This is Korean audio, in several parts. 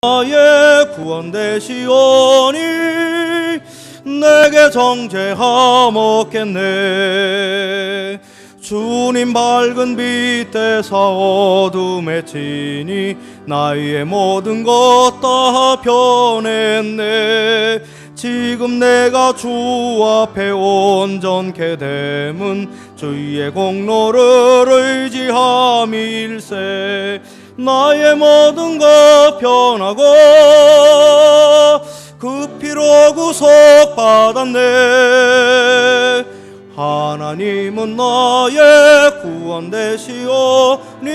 나의 구원 되시오니 내게 정죄하먹겠네. 주님 밝은 빛 대사 어둠에 치니 나의 모든 것 다 변했네. 지금 내가 주 앞에 온전케 됨은 주의 공로를 의지함일세. 나의 모든 것 변하고 그 피로 구속받았네. 하나님은 나의 구원 되시오니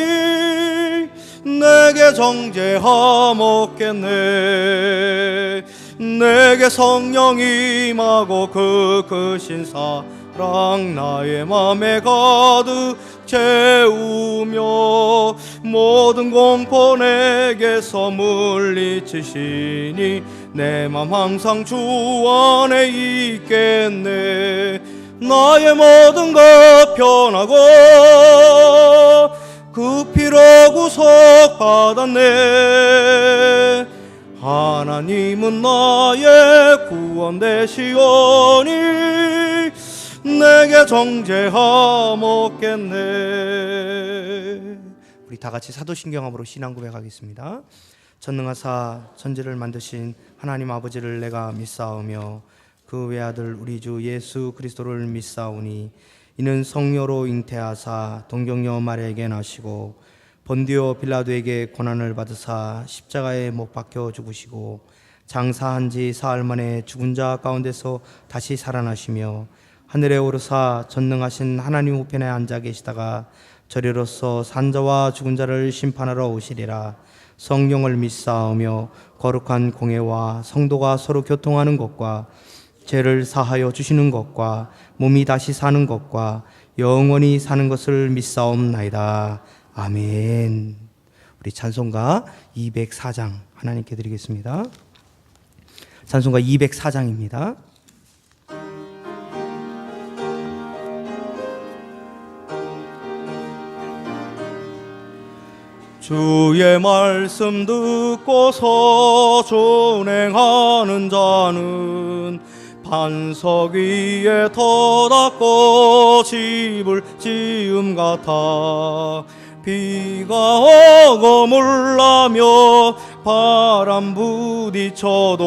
내게 정죄하먹겠네. 내게 성령이 임하고 그 크신 사랑 나의 맘에 가득 채우며 모든 공포 내게서 물리치시니 내 맘 항상 주 안에 있겠네. 나의 모든 것 변하고 그 피로 구속받았네. 하나님은 나의 구원 되시오니 내게 정죄하먹겠네. 우리 다 같이 사도신경함으로 신앙 고백하겠습니다. 전능하사 천지를 만드신 하나님 아버지를 내가 믿사오며 그 외아들 우리 주 예수 그리스도를 믿사오니 이는 성녀로 잉태하사 동정녀 마리아에게 나시고 본디오 빌라도에게 고난을 받으사 십자가에 못 박혀 죽으시고 장사한 지 사흘 만에 죽은 자 가운데서 다시 살아나시며 하늘에 오르사 전능하신 하나님 우편에 앉아 계시다가 저리로서 산자와 죽은 자를 심판하러 오시리라. 성령을 믿사오며 거룩한 공회와 성도가 서로 교통하는 것과 죄를 사하여 주시는 것과 몸이 다시 사는 것과 영원히 사는 것을 믿사옵나이다. 아멘. 우리 찬송가 204장 하나님께 드리겠습니다. 찬송가 204장입니다. 주의 말씀 듣고서 준행하는 자는 반석 위에 터닫고 집을 지음 같아. 비가 오고 물나며 바람 부딪혀도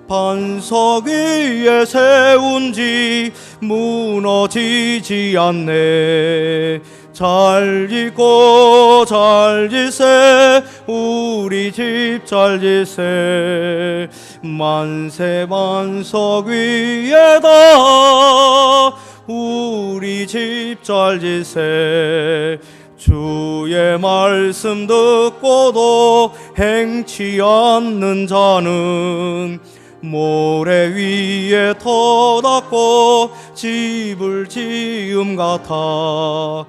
반석 위에 세운 집 무너지지 않네. 잘 짓고 잘 짓세 우리 집 잘 짓세. 만세 반석 위에다 우리 집 잘 짓세. 주의 말씀 듣고도 행치 않는 자는 모래 위에 터닫고 집을 지음 같아.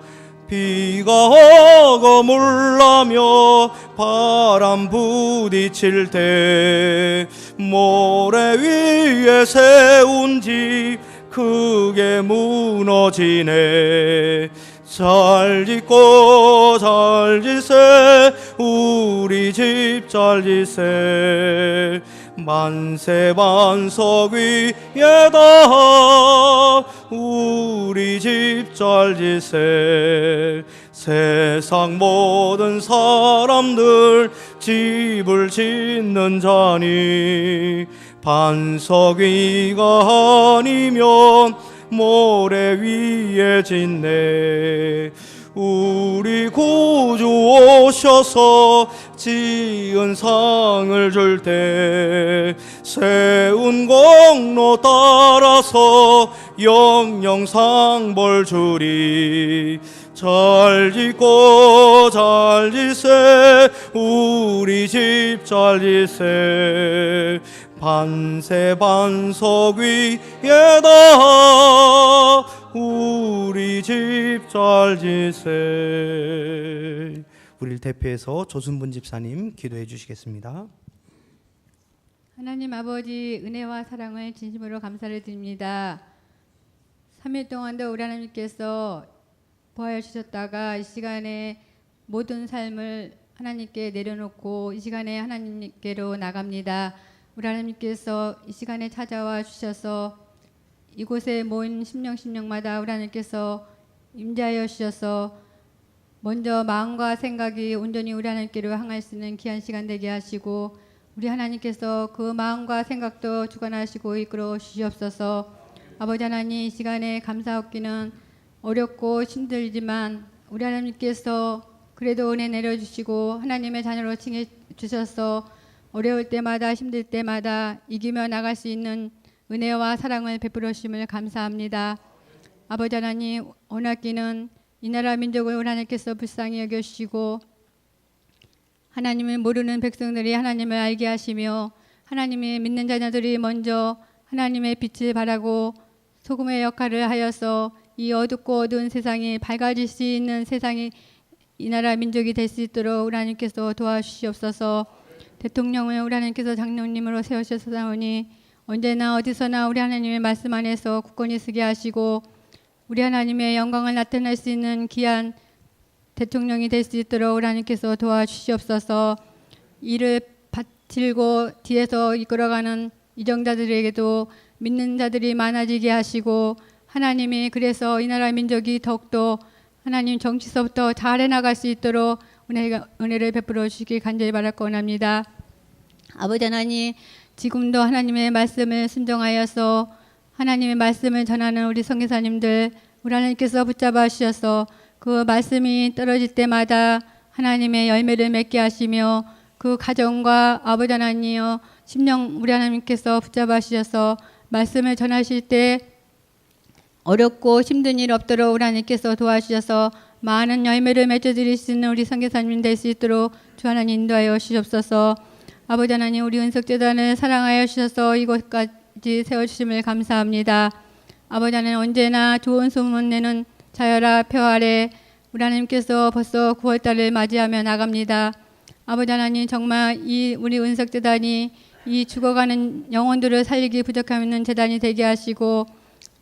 비가 오고 물나며 바람 부딪힐 때 모래 위에 세운 집 크게 무너지네. 잘 짓고 잘 짓세 우리 집 잘 짓세. 만세 반석 위에다 우리 집 잘 짓세. 세상 모든 사람들 집을 짓는 자니 반석 위가 아니면 모래 위에 짓네. 우리 구주 오셔서 지은 상을 줄 때 세운 공로 따라서 영영 상벌 주리. 잘 짓고 잘 짓세 우리 집 잘 짓세. 반세 반석 위에다 우리 집 잘 짓세. 우리를 대표해서 조순분 집사님 기도해 주시겠습니다. 하나님 아버지 은혜와 사랑을 진심으로 감사를 드립니다. 3일 동안도 우리 하나님께서 보호해 주셨다가 이 시간에 모든 삶을 하나님께 내려놓고 이 시간에 하나님께로 나갑니다. 우리 하나님께서 이 시간에 찾아와 주셔서 이곳에 모인 심령마다 우리 하나님께서 임재하여 주셔서 먼저 마음과 생각이 온전히 우리 하나님께로 향할 수 있는 귀한 시간 되게 하시고 우리 하나님께서 그 마음과 생각도 주관하시고 이끌어 주시옵소서. 아버지 하나님, 이 시간에 감사하기는 어렵고 힘들지만 우리 하나님께서 그래도 은혜 내려주시고 하나님의 자녀로 칭해 주셔서 어려울 때마다 힘들 때마다 이기며 나갈 수 있는 은혜와 사랑을 베풀어 주심을 감사합니다. 아버지 하나님, 원하기는 이 나라 민족을 하나님께서 불쌍히 여겨주시고 하나님을 모르는 백성들이 하나님을 알게 하시며 하나님의 믿는 자녀들이 먼저 하나님의 빛을 바라고 소금의 역할을 하여서 이 어둡고 어두운 세상이 밝아질 수 있는 세상이 이 나라 민족이 될 수 있도록 우리 하나님께서 도와주시옵소서. 대통령을 우리 하나님께서 장로님으로 세우셨사오니 언제나 어디서나 우리 하나님의 말씀 안에서 굳건히 서게 하시고 우리 하나님의 영광을 나타낼 수 있는 귀한 대통령이 될 수 있도록 우리 하나님께서 도와주시옵소서. 이를 바치고 뒤에서 이끌어가는 이정자들에게도 믿는 자들이 많아지게 하시고 하나님이 그래서 이 나라 민족이 더욱더 하나님 정치서부터 잘 해나갈 수 있도록 은혜를 베풀어 주시기 간절히 바랄건합니다. 아버지 하나님, 지금도 하나님의 말씀을 순종하여서 하나님의 말씀을 전하는 우리 선교사님들 우리 하나님께서 붙잡아 주셔서 그 말씀이 떨어질 때마다 하나님의 열매를 맺게 하시며 그 가정과 아버지 하나님이여 심령 우리 하나님께서 붙잡아 주셔서 말씀을 전하실 때 어렵고 힘든 일 없도록 우리 하나님께서 도와주셔서 많은 열매를 맺어드릴 수 있는 우리 선교사님 될 수 있도록 주 하나님 인도하여 주시옵소서. 아버지 하나님, 우리 은석재단을 사랑하여 주셔서 이곳까지 세워주심을 감사합니다. 아버지 하나님, 언제나 좋은 소문 내는 자유라 평화래 우리 하나님께서 벌써 9월달을 맞이하며 나갑니다. 아버지 하나님, 정말 이 우리 은석재단이 이 죽어가는 영혼들을 살리기 부족하는 재단이 되게 하시고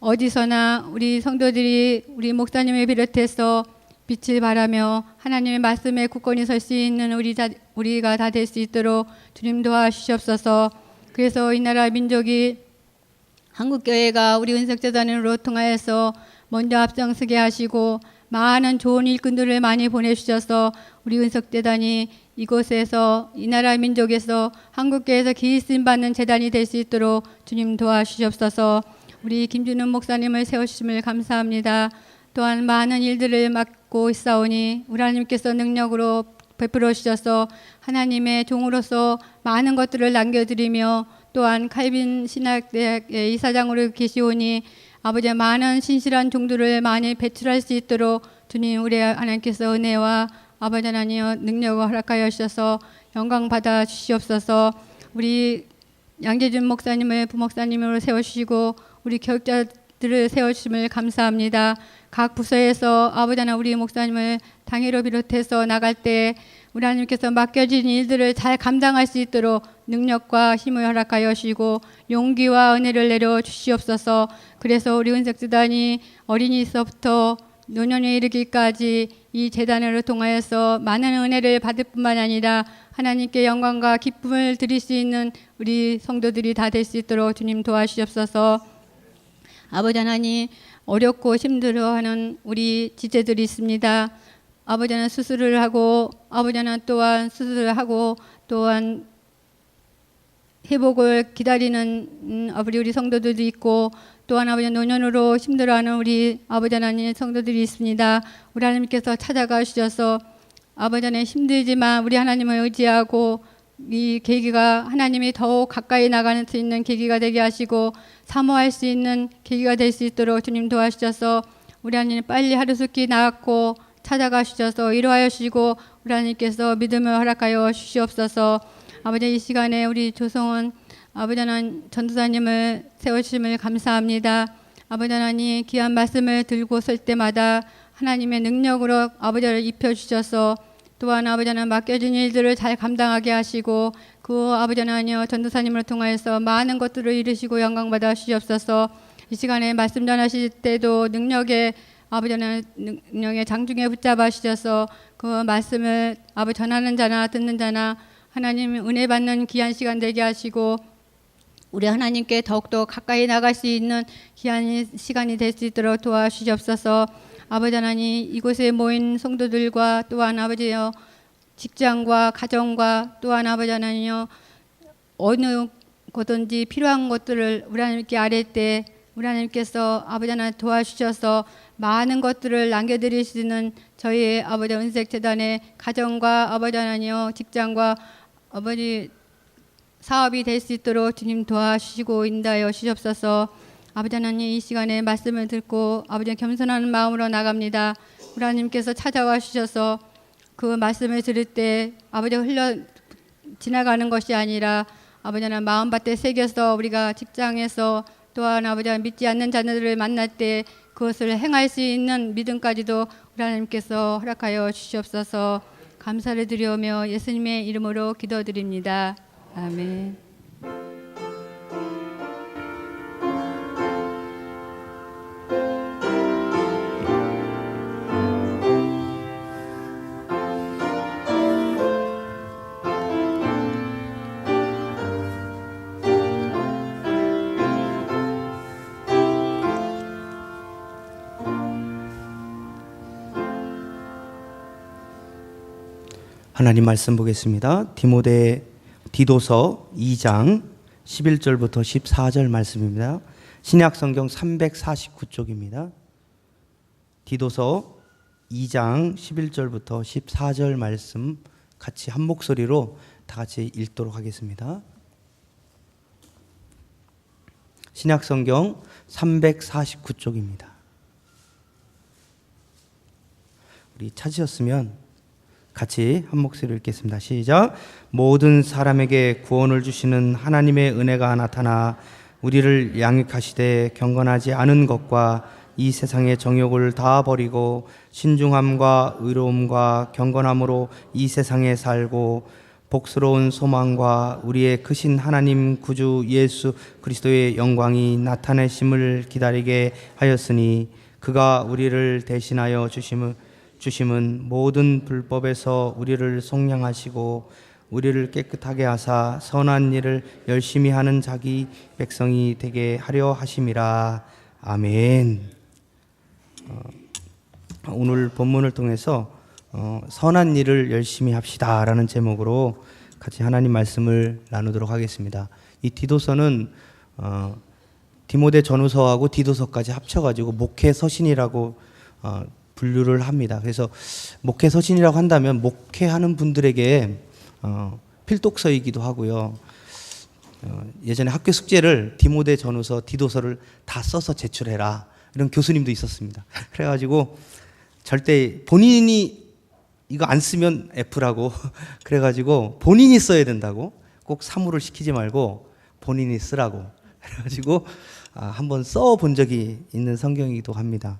어디서나 우리 성도들이 우리 목사님을 비롯해서 빛을 발하며 하나님의 말씀에 굳건히 설 수 있는 우리가 다 될 수 있도록 주님 도와주시옵소서. 그래서 이 나라 민족이 한국교회가 우리 은석재단으로 통하여서 먼저 앞장서게 하시고 많은 좋은 일꾼들을 많이 보내주셔서 우리 은석재단이 이곳에서 이 나라 민족에서 한국교회에서 기름 받는 재단이 될 수 있도록 주님 도와주시옵소서. 우리 김준은 목사님을 세우심을 감사합니다. 또한 많은 일들을 맡고 있사오니 우리 하나님께서 능력으로 베풀어 주셔서 하나님의 종으로서 많은 것들을 남겨드리며 또한 칼빈 신학대학의 이사장으로 계시오니 아버지의 많은 신실한 종들을 많이 배출할 수 있도록 주님 우리 하나님께서 은혜와 아버지 하나님의 능력을 허락하여 주셔서 영광 받아 주시옵소서. 우리 양재준 목사님을 부목사님으로 세워주시고 우리 교육자들을 세워주심을 감사합니다. 각 부서에서 아버지 하나 우리 목사님을 당회로 비롯해서 나갈 때 우리 하나님께서 맡겨진 일들을 잘 감당할 수 있도록 능력과 힘을 허락하여 주시고 용기와 은혜를 내려 주시옵소서. 그래서 우리 은석재단이 어린이서부터 노년에 이르기까지 이 재단을 통하여서 많은 은혜를 받을 뿐만 아니라 하나님께 영광과 기쁨을 드릴 수 있는 우리 성도들이 다 될 수 있도록 주님 도와주시옵소서. 아버지 하나님, 어렵고 힘들어하는 우리 지체들이 있습니다. 아버지 하나님 수술을 하고 아버지 하나님 또한 수술을 하고 또한 회복을 기다리는 우리 성도들도 있고 또한 아버지 노년으로 힘들어하는 우리 아버지 하나님 성도들이 있습니다. 우리 하나님께서 찾아가 주셔서 아버지 하나님 힘들지만 우리 하나님을 의지하고 이 계기가 하나님이 더욱 가까이 나가는 수 있는 계기가 되게 하시고 사모할 수 있는 계기가 될 수 있도록 주님 도와주셔서 우리 하나님 빨리 하루속히 나았고 찾아가 주셔서 이루하여 주시고 우리 하나님께서 믿음을 허락하여 주시옵소서. 아버지 이 시간에 우리 조성은 아버지 하나님 전도사님을 세우심을 감사합니다. 아버지 하나님 귀한 말씀을 들고 설 때마다 하나님의 능력으로 아버지를 입혀주셔서 또한 아버지 하나님 맡겨진 일들을 잘 감당하게 하시고 그 아버지 하나님 전도사님을 통하여서 많은 것들을 이루시고 영광받아 주시옵소서. 이 시간에 말씀 전하실 때도 능력의 아버지 하나님 능력의 장중에 붙잡아 주셔서 그 말씀을 아버지 전하는 자나 듣는 자나 하나님 은혜 받는 귀한 시간 되게 하시고 우리 하나님께 더욱더 가까이 나갈 수 있는 귀한 시간이 될 수 있도록 도와주시옵소서. 아버지 하나님 이곳에 모인 성도들과 또한 아버지여 직장과 가정과 또한 아버지 하나님여 어느 곳든지 필요한 것들을 우리 하나님께 아뢰 때 우리 하나님께서 아버지 하나님 도와주셔서 많은 것들을 남겨드릴 수 있는 저희의 아버지 은색 재단의 가정과 아버지 하나님여 직장과 아버지 사업이 될 수 있도록 주님 도와주시고 인도하여 주시옵소서. 아버지 하나님 이 시간에 말씀을 듣고 아버지 겸손한 마음으로 나갑니다. 우리 하나님께서 찾아와 주셔서 그 말씀을 들을 때 아버지 흘러 지나가는 것이 아니라 아버지 하나님 마음밭에 새겨서 우리가 직장에서 또한 아버지 믿지 않는 자녀들을 만날 때 그것을 행할 수 있는 믿음까지도 우리 하나님께서 허락하여 주시옵소서. 감사를 드리오며 예수님의 이름으로 기도드립니다. 아멘. 하나님 말씀 보겠습니다. 디도서 2장 11절부터 14절 말씀입니다. 신약 성경 349쪽입니다. 디도서 2장 11절부터 14절 말씀 같이 한 목소리로 다 같이 읽도록 하겠습니다. 신약 성경 349쪽입니다. 우리 찾으셨으면 같이 한 목소리로 읽겠습니다. 시작. 모든 사람에게 구원을 주시는 하나님의 은혜가 나타나 우리를 양육하시되 경건하지 않은 것과 이 세상의 정욕을 다 버리고 신중함과 의로움과 경건함으로 이 세상에 살고 복스러운 소망과 우리의 크신 하나님 구주 예수 그리스도의 영광이 나타내심을 기다리게 하였으니 그가 우리를 대신하여 주심은 모든 불법에서 우리를 속량하시고 우리를 깨끗하게 하사 선한 일을 열심히 하는 자기 백성이 되게 하려 하심이라. 아멘. 오늘 본문을 통해서 선한 일을 열심히 합시다라는 제목으로 같이 하나님 말씀을 나누도록 하겠습니다. 이 디도서는 디모데 전후서하고 디도서까지 합쳐가지고 목회 서신이라고 분류를 합니다. 그래서 목회 서신이라고 한다면 목회하는 분들에게 필독서이기도 하고요. 예전에 학교 숙제를 디모데 전후서, 디도서를 다 써서 제출해라 이런 교수님도 있었습니다. 그래가지고 절대 본인이 이거 안 쓰면 F라고 그래가지고 본인이 써야 된다고 꼭 사무를 시키지 말고 본인이 쓰라고 그래가지고 한번 써본 적이 있는 성경이기도 합니다.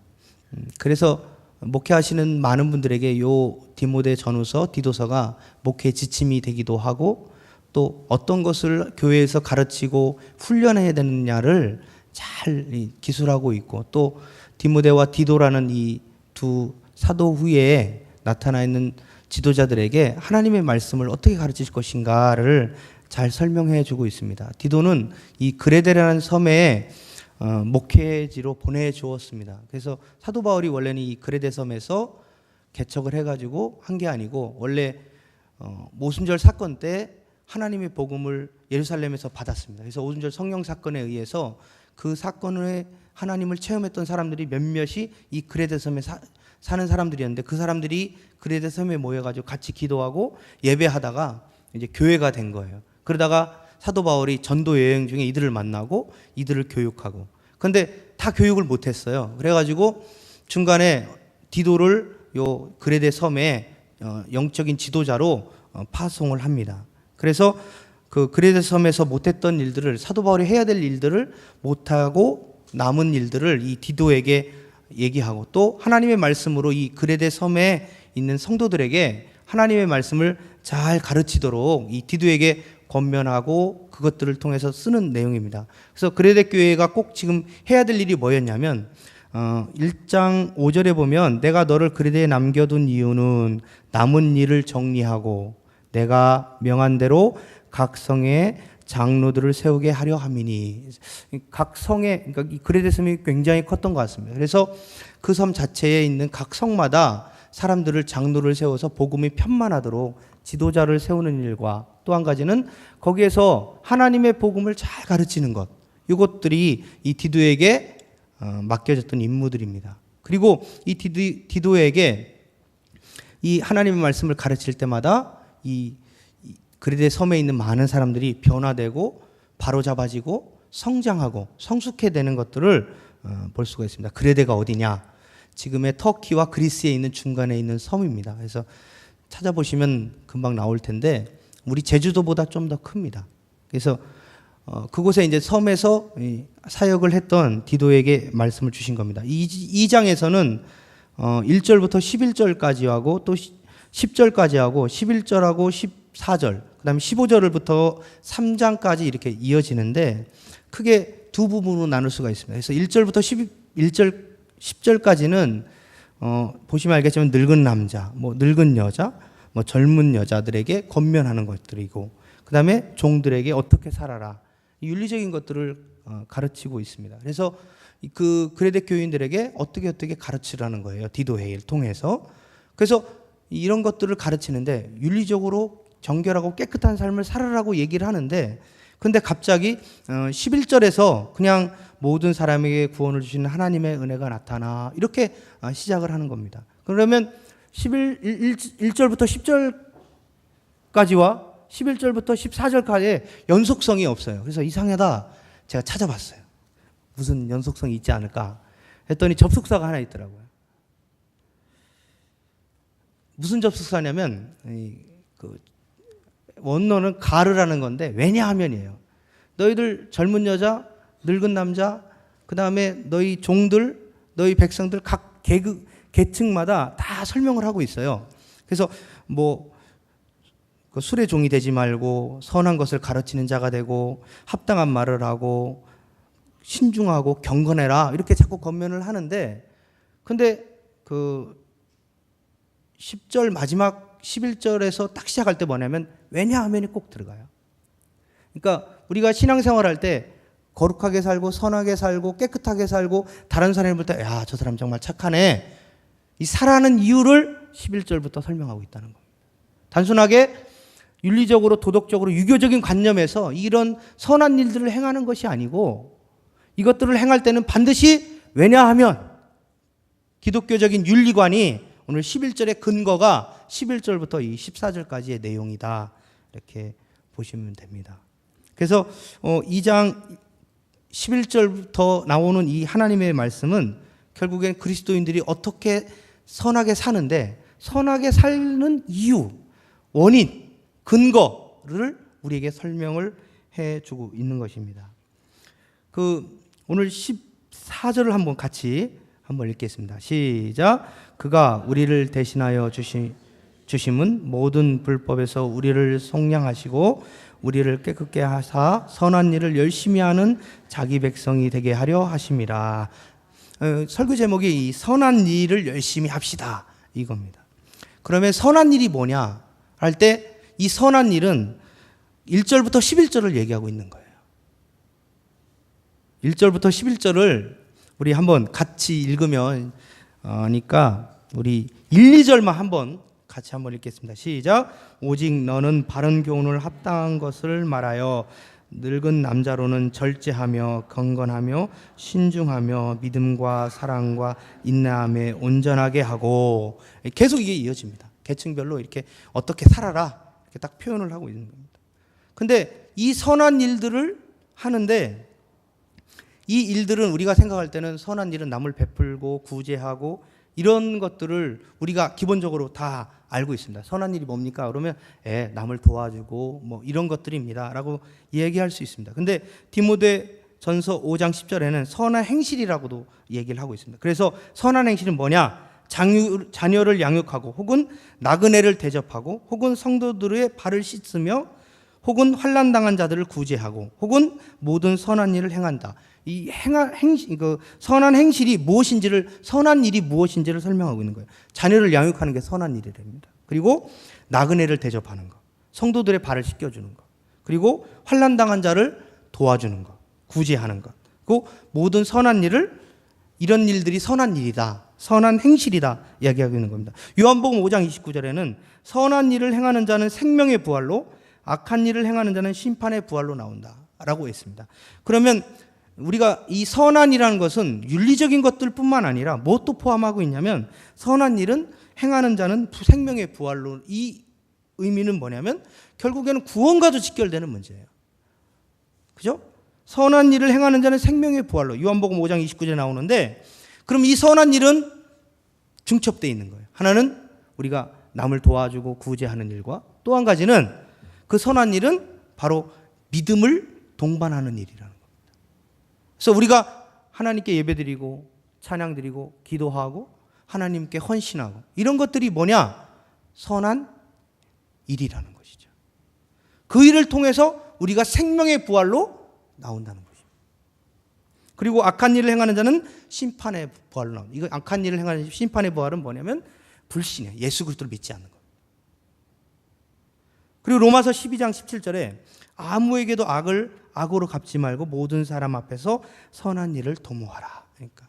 그래서 목회하시는 많은 분들에게 요 디모데 전후서, 디도서가 목회 지침이 되기도 하고 또 어떤 것을 교회에서 가르치고 훈련해야 되느냐를 잘 기술하고 있고 또 디모데와 디도라는 이 두 사도 후에 나타나 있는 지도자들에게 하나님의 말씀을 어떻게 가르칠 것인가를 잘 설명해 주고 있습니다. 디도는 이 그레데라는 섬에 목회지로 보내주었습니다. 그래서 사도 바울이 원래는 이 그레데 섬에서 개척을 해가지고 한 게 아니고 원래 오순절 사건 때 하나님의 복음을 예루살렘에서 받았습니다. 그래서 오순절 성령 사건에 의해서 그 사건에 하나님을 체험했던 사람들이 몇몇이 이 그레데 섬에 사는 사람들이었는데 그 사람들이 그레데 섬에 모여가지고 같이 기도하고 예배하다가 이제 교회가 된 거예요. 그러다가 사도 바울이 전도 여행 중에 이들을 만나고 이들을 교육하고 근데 다 교육을 못했어요. 그래가지고 중간에 디도를 요 그레데 섬에 영적인 지도자로 파송을 합니다. 그래서 그 그레데 섬에서 못했던 일들을 사도 바울이 해야 될 일들을 못하고 남은 일들을 이 디도에게 얘기하고 또 하나님의 말씀으로 이 그레데 섬에 있는 성도들에게 하나님의 말씀을 잘 가르치도록 이 디도에게 권면하고 그것들을 통해서 쓰는 내용입니다. 그래서 그레데 교회가 꼭 지금 해야 될 일이 뭐였냐면 1장 5절에 보면 내가 너를 그리대에 남겨둔 이유는 남은 일을 정리하고 내가 명한 대로 각 성에 장로들을 세우게 하려 함이니. 각 성에, 그러니까 이 그레데 섬이 굉장히 컸던 것 같습니다. 그래서 그 섬 자체에 있는 각 성마다 사람들을 장로를 세워서 복음이 편만하도록 지도자를 세우는 일과 또 한 가지는 거기에서 하나님의 복음을 잘 가르치는 것, 이것들이 이 디도에게 맡겨졌던 임무들입니다. 그리고 이 디도에게 이 하나님의 말씀을 가르칠 때마다 이 그레데 섬에 있는 많은 사람들이 변화되고 바로잡아지고 성장하고 성숙해 되는 것들을 볼 수가 있습니다. 그레데가 어디냐? 지금의 터키와 그리스에 있는 중간에 있는 섬입니다. 그래서 찾아보시면 금방 나올 텐데 우리 제주도보다 좀 더 큽니다. 그래서 그곳에 이제 섬에서 사역을 했던 디도에게 말씀을 주신 겁니다. 이 장에서는 1절부터 11절까지 하고 또 10절까지 하고 11절하고 14절, 그다음에 15절부터 3장까지 이렇게 이어지는데 크게 두 부분으로 나눌 수가 있습니다. 그래서 1절부터 10절까지는 보시면 알겠지만 늙은 남자, 뭐 늙은 여자, 뭐 젊은 여자들에게 권면하는 것들이고, 그다음에 종들에게 어떻게 살아라, 윤리적인 것들을 가르치고 있습니다. 그래서 그 그레데 교인들에게 어떻게 가르치라는 거예요. 디도회의를 통해서. 그래서 이런 것들을 가르치는데 윤리적으로 정결하고 깨끗한 삶을 살아라고 얘기를 하는데, 근데 갑자기 11절에서 그냥 모든 사람에게 구원을 주시는 하나님의 은혜가 나타나 이렇게 시작을 하는 겁니다. 그러면 1절부터 10절까지와 11절부터 14절까지의 연속성이 없어요. 그래서 이상하다. 제가 찾아봤어요. 무슨 연속성이 있지 않을까 했더니 접속사가 하나 있더라고요. 무슨 접속사냐면 그 원어는 가르라는 건데 왜냐하면이에요. 너희들 젊은 여자, 늙은 남자, 그 다음에 너희 종들, 너희 백성들 각 계층마다 다 설명을 하고 있어요. 그래서 뭐 술의 종이 되지 말고 선한 것을 가르치는 자가 되고 합당한 말을 하고 신중하고 경건해라 이렇게 자꾸 권면을 하는데, 근데 그 10절 마지막 11절에서 딱 시작할 때 뭐냐면 왜냐하면이 꼭 들어가요. 그러니까 우리가 신앙생활할 때 거룩하게 살고 선하게 살고 깨끗하게 살고 다른 사람을 볼 때 야, 저 사람 정말 착하네, 이 살아는 이유를 11절부터 설명하고 있다는 겁니다. 단순하게 윤리적으로 도덕적으로 유교적인 관념에서 이런 선한 일들을 행하는 것이 아니고 이것들을 행할 때는 반드시 왜냐하면 기독교적인 윤리관이 오늘 11절의 근거가 11절부터 이 14절까지의 내용이다, 이렇게 보시면 됩니다. 그래서 2장 11절부터 나오는 이 하나님의 말씀은 결국엔 그리스도인들이 어떻게 선하게 사는데 선하게 사는 이유, 원인, 근거를 우리에게 설명을 해주고 있는 것입니다. 오늘 14절을 한번 같이 읽겠습니다. 시작. 그가 우리를 대신하여 주심은 모든 불법에서 우리를 속량하시고 우리를 깨끗게 하사 선한 일을 열심히 하는 자기 백성이 되게 하려 하심이라. 설교 제목이 이 선한 일을 열심히 합시다 이겁니다. 그러면 선한 일이 뭐냐 할 때 이 선한 일은 1절부터 11절을 얘기하고 있는 거예요. 1절부터 11절을 우리 한번 같이 읽으면 하니까 우리 1, 2절만 한번 같이 한번 읽겠습니다. 시작. 오직 너는 바른 교훈을 합당한 것을 말하여 늙은 남자로는 절제하며 건건하며 신중하며 믿음과 사랑과 인내함에 온전하게 하고, 계속 이게 이어집니다. 계층별로 이렇게 어떻게 살아라 이렇게 딱 표현을 하고 있는 겁니다. 근데 이 선한 일들을 하는데 이 일들은 우리가 생각할 때는 선한 일은 남을 베풀고 구제하고 이런 것들을 우리가 기본적으로 다 알고 있습니다. 선한 일이 뭡니까? 그러면 남을 도와주고 뭐 이런 것들입니다 라고 얘기할 수 있습니다. 근데 디모데전서 5장 10절에는 선한 행실이라고도 얘기를 하고 있습니다. 그래서 선한 행실은 뭐냐? 자녀를 양육하고 혹은 나그네를 대접하고 혹은 성도들의 발을 씻으며 혹은 환난 당한 자들을 구제하고 혹은 모든 선한 일을 행한다. 이 선한 행실이 무엇인지를, 선한 일이 무엇인지를 설명하고 있는 거예요. 자녀를 양육하는 게 선한 일이랍니다. 그리고 나그네를 대접하는 것, 성도들의 발을 씻겨주는 것, 그리고 환난 당한 자를 도와주는 것, 구제하는 것, 그 모든 선한 일을, 이런 일들이 선한 일이다, 선한 행실이다 이야기하고 있는 겁니다. 요한복음 5장 29절에는 선한 일을 행하는 자는 생명의 부활로, 악한 일을 행하는 자는 심판의 부활로 나온다라고 했습니다. 그러면 우리가 이 선한이라는 것은 윤리적인 것들뿐만 아니라 무엇도 포함하고 있냐면, 선한 일은 행하는 자는 생명의 부활로, 이 의미는 뭐냐면 결국에는 구원과도 직결되는 문제예요. 그죠? 선한 일을 행하는 자는 생명의 부활로, 요한복음 5장 29절에 나오는데, 그럼 이 선한 일은 중첩되어 있는 거예요. 하나는 우리가 남을 도와주고 구제하는 일과, 또 한 가지는 그 선한 일은 바로 믿음을 동반하는 일이라는 겁니다. 그래서 우리가 하나님께 예배드리고 찬양드리고 기도하고 하나님께 헌신하고, 이런 것들이 뭐냐? 선한 일이라는 것이죠. 그 일을 통해서 우리가 생명의 부활로 나온다는 것입니다. 그리고 악한 일을 행하는 자는 심판의 부활로 나옵니다. 이거 악한 일을 행하는 심판의 부활은 뭐냐면 불신이에요. 예수 그리스도를 믿지 않는 것. 그리고 로마서 12장 17절에 아무에게도 악을 악으로 갚지 말고 모든 사람 앞에서 선한 일을 도모하라. 그러니까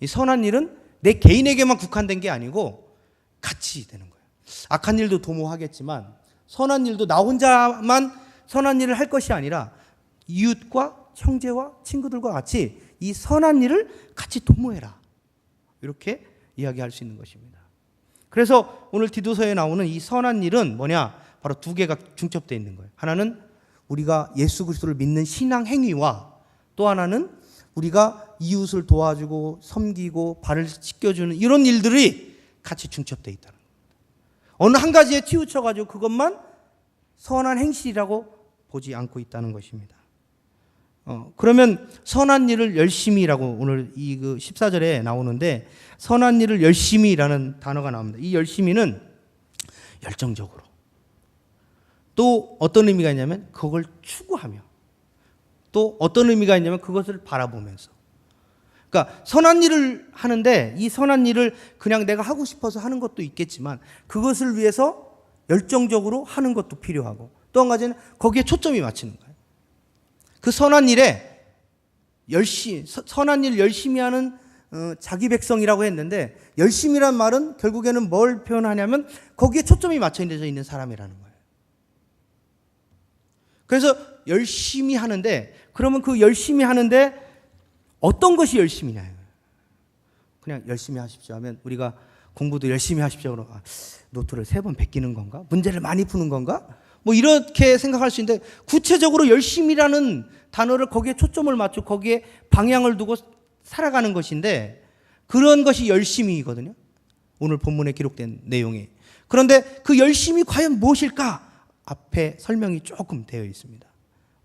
이 선한 일은 내 개인에게만 국한된 게 아니고 같이 되는 거예요. 악한 일도 도모하겠지만 선한 일도 나 혼자만 선한 일을 할 것이 아니라 이웃과 형제와 친구들과 같이 이 선한 일을 같이 도모해라. 이렇게 이야기할 수 있는 것입니다. 그래서 오늘 디도서에 나오는 이 선한 일은 뭐냐? 바로 두 개가 중첩되어 있는 거예요. 하나는 우리가 예수 그리스도를 믿는 신앙 행위와, 또 하나는 우리가 이웃을 도와주고 섬기고 발을 씻겨주는 이런 일들이 같이 중첩되어 있다는 겁니다. 어느 한 가지에 치우쳐가지고 그것만 선한 행실이라고 보지 않고 있다는 것입니다. 그러면 선한 일을 열심히라고 오늘 이 14절에 나오는데, 선한 일을 열심히라는 단어가 나옵니다. 이 열심히는 열정적으로, 또 어떤 의미가 있냐면 그걸 추구하며, 또 어떤 의미가 있냐면 그것을 바라보면서. 그러니까 선한 일을 하는데 이 선한 일을 그냥 내가 하고 싶어서 하는 것도 있겠지만 그것을 위해서 열정적으로 하는 것도 필요하고, 또 한 가지는 거기에 초점이 맞추는 거예요. 그 선한 일에 선한 일 열심히 하는 자기 백성이라고 했는데, 열심이란 말은 결국에는 뭘 표현하냐면 거기에 초점이 맞춰져 있는 사람이라는 거예요. 그래서 열심히 하는데, 그러면 그 열심히 하는데 어떤 것이 열심이냐? 그냥 열심히 하십시오 하면 우리가 공부도 열심히 하십시오 그러면 노트를 3번 베끼는 건가? 문제를 많이 푸는 건가? 뭐 이렇게 생각할 수 있는데, 구체적으로 열심이라는 단어를 거기에 초점을 맞추고 거기에 방향을 두고 살아가는 것인데, 그런 것이 열심이거든요. 오늘 본문에 기록된 내용이. 그런데 그 열심이 과연 무엇일까? 앞에 설명이 조금 되어 있습니다.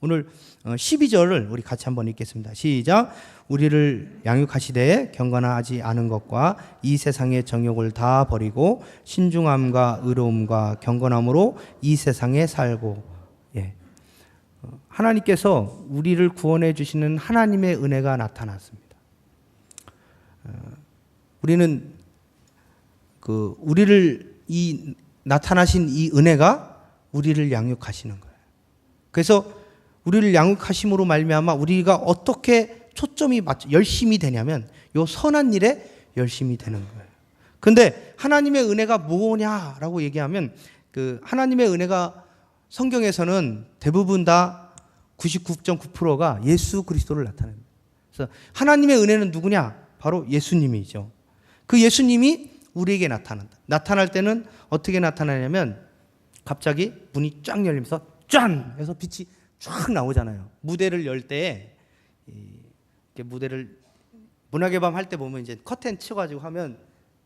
오늘 12절을 우리 같이 한번 읽겠습니다. 시작. 우리를 양육하시되 경건하지 않은 것과 이 세상의 정욕을 다 버리고 신중함과 의로움과 경건함으로 이 세상에 살고. 예. 하나님께서 우리를 구원해 주시는 하나님의 은혜가 나타났습니다. 우리는 우리를 나타나신 이 은혜가 우리를 양육하시는 거예요. 그래서 우리를 양육하심으로 말미암아 우리가 어떻게 초점이 열심히 되냐면 요 선한 일에 열심히 되는 거예요. 근데 하나님의 은혜가 뭐냐라고 얘기하면, 하나님의 은혜가 성경에서는 대부분 다 99.9%가 예수 그리스도를 나타냅니다. 그래서 하나님의 은혜는 누구냐? 바로 예수님이죠. 그 예수님이 우리에게 나타난다. 나타날 때는 어떻게 나타나냐면 갑자기 문이 쫙 열리면서 짠! 해서 빛이 쫙 나오잖아요. 무대를 열 때에 무대를 문학의 밤 할 때 보면 이제 커튼 치워가지고 하면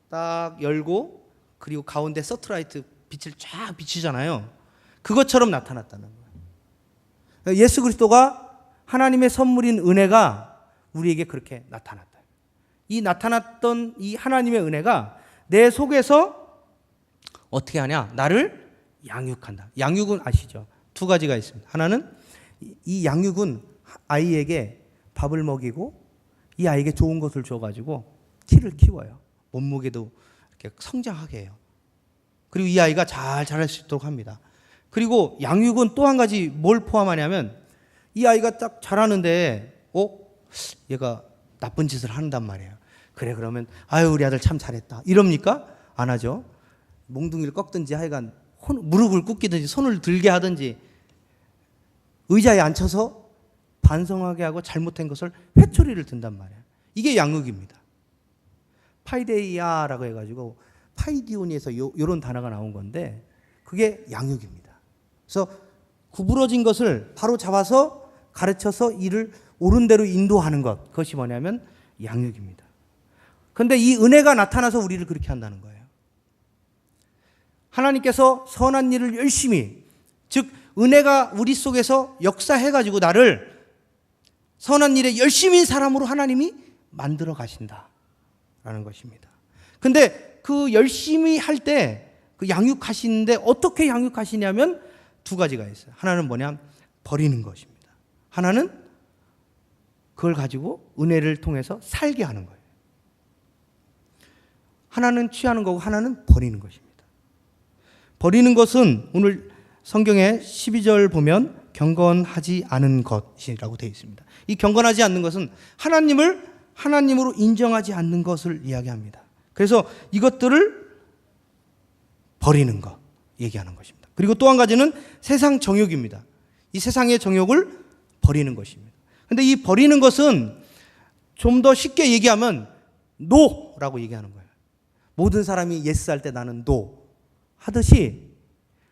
딱 열고, 그리고 가운데 서트라이트 빛을 쫙 비추잖아요. 그것처럼 나타났다는 거예요. 예수 그리스도가 하나님의 선물인 은혜가 우리에게 그렇게 나타났다. 이 나타났던 이 하나님의 은혜가 내 속에서 어떻게 하냐? 나를 양육한다. 양육은 아시죠? 두 가지가 있습니다. 하나는 이 양육은 아이에게 밥을 먹이고 이 아이에게 좋은 것을 줘가지고 키를 키워요. 몸무게도 이렇게 성장하게 해요. 그리고 이 아이가 잘 자랄 수 있도록 합니다. 그리고 양육은 또 한 가지 뭘 포함하냐면 이 아이가 딱 자라는데 얘가 나쁜 짓을 한단 말이에요. 그래 그러면 아유 우리 아들 참 잘했다 이럽니까? 안 하죠. 몽둥이를 꺾든지 하여간 무릎을 꿇기든지 손을 들게 하든지 의자에 앉혀서 반성하게 하고 잘못한 것을 회초리를 든단 말이에요. 이게 양육입니다. 파이데이아라고 해가지고 파이디오니에서 이런 단어가 나온 건데 그게 양육입니다. 그래서 구부러진 것을 바로 잡아서 가르쳐서 이를 옳은 대로 인도하는 것, 그것이 뭐냐면 양육입니다. 그런데 이 은혜가 나타나서 우리를 그렇게 한다는 거예요. 하나님께서 선한 일을 열심히, 즉 은혜가 우리 속에서 역사해가지고 나를 선한 일에 열심인 사람으로 하나님이 만들어 가신다라는 것입니다. 근데 그 열심히 할 때 그 양육하시는데 어떻게 양육하시냐면 두 가지가 있어요. 하나는 뭐냐? 버리는 것입니다. 하나는 그걸 가지고 은혜를 통해서 살게 하는 거예요. 하나는 취하는 거고 하나는 버리는 것입니다. 버리는 것은 오늘 성경의 12절 보면 경건하지 않은 것이라고 되어 있습니다. 이 경건하지 않는 것은 하나님을 하나님으로 인정하지 않는 것을 이야기합니다. 그래서 이것들을 버리는 것 얘기하는 것입니다. 그리고 또 한 가지는 세상 정욕입니다. 이 세상의 정욕을 버리는 것입니다. 그런데 이 버리는 것은 좀 더 쉽게 얘기하면 노라고 얘기하는 거예요. 모든 사람이 예스 할 때 나는 노 하듯이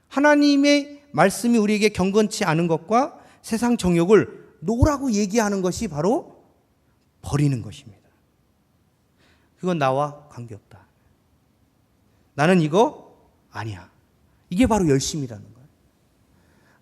하나님의 말씀이 우리에게 경건치 않은 것과 세상 정욕을 노라고 얘기하는 것이 바로 버리는 것입니다. 그건 나와 관계없다. 나는 이거 아니야. 이게 바로 열심이라는 거예요.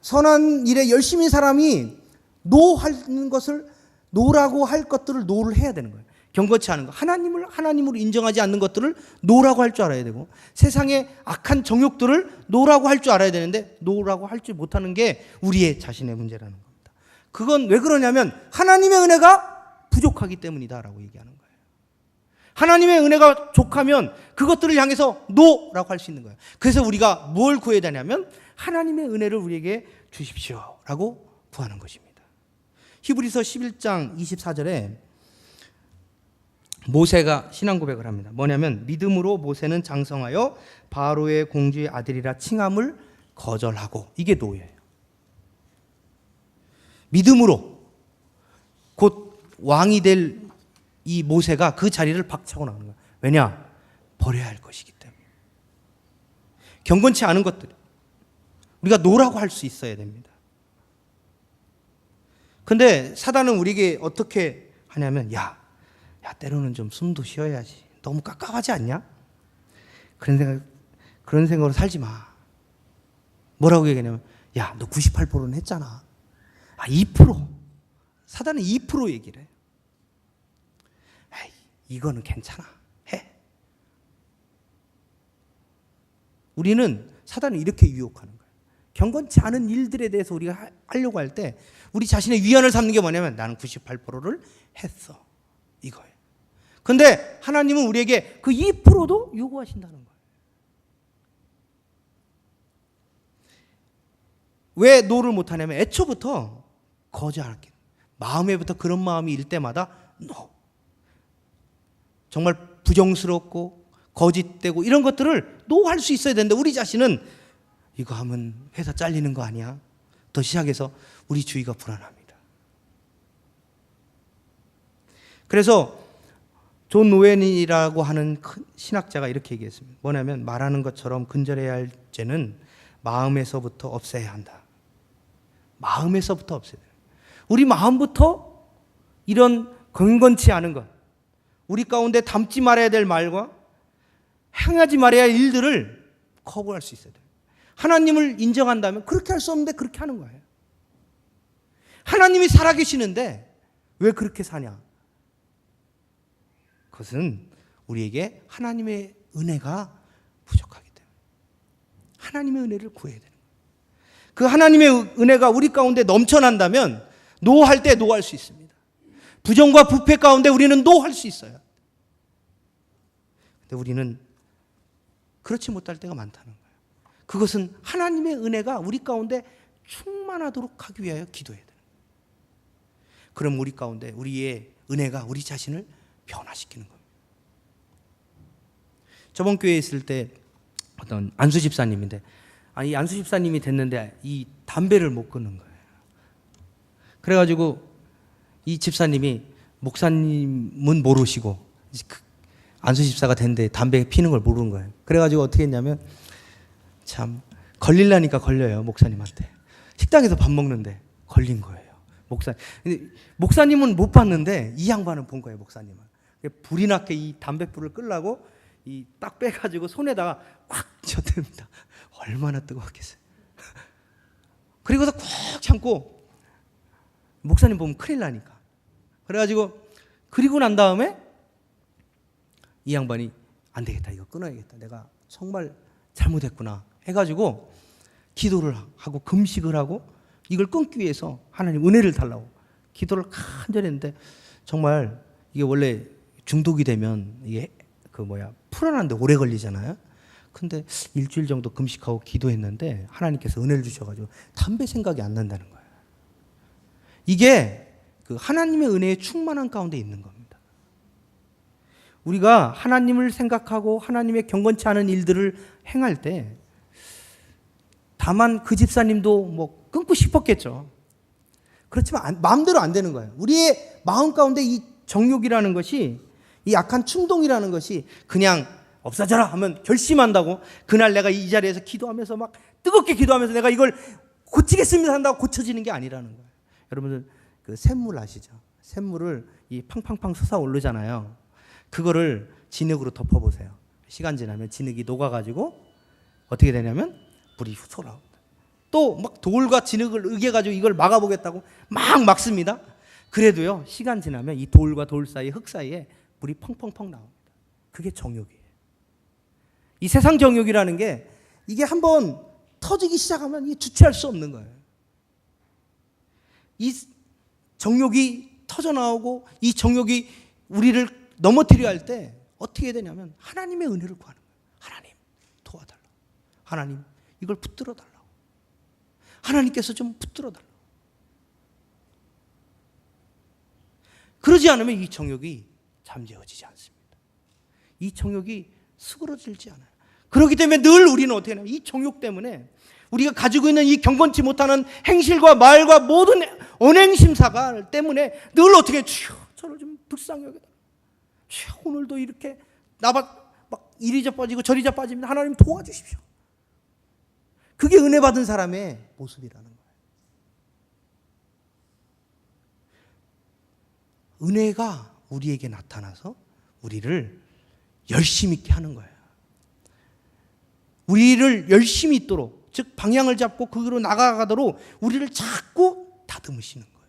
선한 일에 열심인 사람이 노 하는 것을 노라고 할 것들을 노를 해야 되는 거예요. 경건치 않은 것, 하나님을 하나님으로 인정하지 않는 것들을 노라고 할 줄 알아야 되고 세상의 악한 정욕들을 노라고 할 줄 알아야 되는데 노라고 할 줄 못하는 게 우리의 자신의 문제라는 겁니다. 그건 왜 그러냐면 하나님의 은혜가 부족하기 때문이다라고 얘기하는 거예요. 하나님의 은혜가 족하면 그것들을 향해서 노라고 할 수 있는 거예요. 그래서 우리가 뭘 구해야 되냐면 하나님의 은혜를 우리에게 주십시오라고 구하는 것입니다. 히브리서 11장 24절에 모세가 신앙 고백을 합니다. 뭐냐면 믿음으로 모세는 장성하여 바로의 공주의 아들이라 칭함을 거절하고, 이게 노예예요. 믿음으로 곧 왕이 될 이 모세가 그 자리를 박차고 나오는 거예요. 왜냐? 버려야 할 것이기 때문에. 경건치 않은 것들 우리가 노라고 할 수 있어야 됩니다. 근데 사단은 우리에게 어떻게 하냐면 야 때로는 좀 숨도 쉬어야지. 너무 깝깝하지 않냐? 그런 생각으로 살지 마. 뭐라고 얘기하냐면 야 너 98%는 했잖아. 2%. 사단은 2% 얘기를 해요. 에이, 이거는 괜찮아. 해. 우리는 사단을 이렇게 유혹하는 거예요. 경건치 않은 일들에 대해서 우리가 하려고 할 때 우리 자신의 위안을 삼는 게 뭐냐면 나는 98%를 했어. 이거예요. 근데 하나님은 우리에게 그 2%도 요구하신다는 거예요. 왜 노를 못하냐면 애초부터 거절할게. 마음에부터 그런 마음이 일 때마다 노. 정말 부정스럽고 거짓되고 이런 것들을 노할 수 있어야 되는데 우리 자신은 이거 하면 회사 잘리는 거 아니야? 더 시작해서 우리 주위가 불안합니다. 그래서 존 오웬이라고 하는 큰 신학자가 이렇게 얘기했습니다. 뭐냐면 말하는 것처럼 근절해야 할 죄는 마음에서부터 없애야 한다. 마음에서부터 없애야 돼요. 우리 마음부터 이런 경건치 않은 것, 우리 가운데 담지 말아야 될 말과 행하지 말아야 할 일들을 거부할 수 있어야 돼요. 하나님을 인정한다면 그렇게 할 수 없는데 그렇게 하는 거예요. 하나님이 살아계시는데 왜 그렇게 사냐? 그것은 우리에게 하나님의 은혜가 부족하기 때문에 하나님의 은혜를 구해야 되는 거예요. 그 하나님의 은혜가 우리 가운데 넘쳐난다면 노할 때 노할 수 있습니다. 부정과 부패 가운데 우리는 노할 수 있어요. 근데 우리는 그렇지 못할 때가 많다는 거예요. 그것은 하나님의 은혜가 우리 가운데 충만하도록 하기 위하여 기도해야 돼요. 그럼 우리 가운데 우리의 은혜가 우리 자신을 변화시키는 겁니다. 저번 교회에 있을 때 어떤 안수 집사님인데, 이 안수 집사님이 됐는데 이 담배를 못 끊는 거예요. 그래가지고 이 집사님이, 목사님은 모르시고 안수 집사가 됐는데 담배 피는 걸 모르는 거예요. 그래가지고 어떻게 했냐면, 참 걸리려니까 걸려요. 목사님한테 식당에서 밥 먹는데 걸린 거예요. 목사님은 못 봤는데 이 양반은 본 거예요. 목사님은 불이 나게 이 담뱃불을 끌라고 이 딱 빼가지고 손에다가 꽉 쥐어댑니다. 얼마나 뜨거웠겠어요. 그리고서 꾹 참고, 목사님 보면 큰일 나니까. 그래가지고 그리고 난 다음에 이 양반이 안 되겠다, 이거 끊어야겠다, 내가 정말 잘못했구나 해가지고 기도를 하고 금식을 하고 이걸 끊기 위해서 하나님 은혜를 달라고 기도를 간절히 했는데, 정말 이게 원래 중독이 되면 이게 풀어나는데 오래 걸리잖아요. 근데 일주일 정도 금식하고 기도했는데 하나님께서 은혜를 주셔가지고 담배 생각이 안 난다는 거예요. 이게 그 하나님의 은혜의 충만한 가운데 있는 겁니다. 우리가 하나님을 생각하고 하나님의 경건치 않은 일들을 행할 때, 다만 그 집사님도 끊고 싶었겠죠. 그렇지만 마음대로 안 되는 거예요. 우리의 마음 가운데 이 정욕이라는 것이, 이 악한 충동이라는 것이 그냥 없어져라 하면 결심한다고 그날 내가 이 자리에서 기도하면서 막 뜨겁게 기도하면서 내가 이걸 고치겠습니다 한다고 고쳐지는 게 아니라는 거예요. 여러분들 그 샘물 아시죠? 샘물을 이 팡팡팡 솟아오르잖아요. 그거를 진흙으로 덮어보세요. 시간 지나면 진흙이 녹아가지고 어떻게 되냐면 불이 솟아옵니다. 또 막 돌과 진흙을 으개가지고 이걸 막아보겠다고 막 막습니다. 그래도요, 시간 지나면 이 돌과 돌 사이, 흙 사이에 물이 펑펑펑 나옵니다. 그게 정욕이에요. 이 세상 정욕이라는 게, 이게 한번 터지기 시작하면 이게 주체할 수 없는 거예요. 이 정욕이 터져 나오고 이 정욕이 우리를 넘어뜨려 할 때 어떻게 해야 되냐면 하나님의 은혜를 구하는 거예요. 하나님 도와달라고. 하나님 이걸 붙들어 달라고. 하나님께서 좀 붙들어 달라고. 그러지 않으면 이 정욕이 잠재워지지 않습니다. 이 정욕이 수그러들지 않아요. 그렇기 때문에 늘 우리는 어떻게 하냐면 이 정욕 때문에 우리가 가지고 있는 이 경건치 못하는 행실과 말과 모든 언행심사가 때문에 늘 어떻게, 주여 저를 좀 불쌍히 여겨달라, 주여 오늘도 이렇게 막 이리 자빠지고 저리 자빠집니다, 하나님 도와주십시오. 그게 은혜 받은 사람의 모습이라는 거예요. 은혜가 우리에게 나타나서 우리를 열심히 있게 하는 거예요. 우리를 열심히 있도록, 즉 방향을 잡고 거기로 나아가도록 우리를 자꾸 다듬으시는 거예요.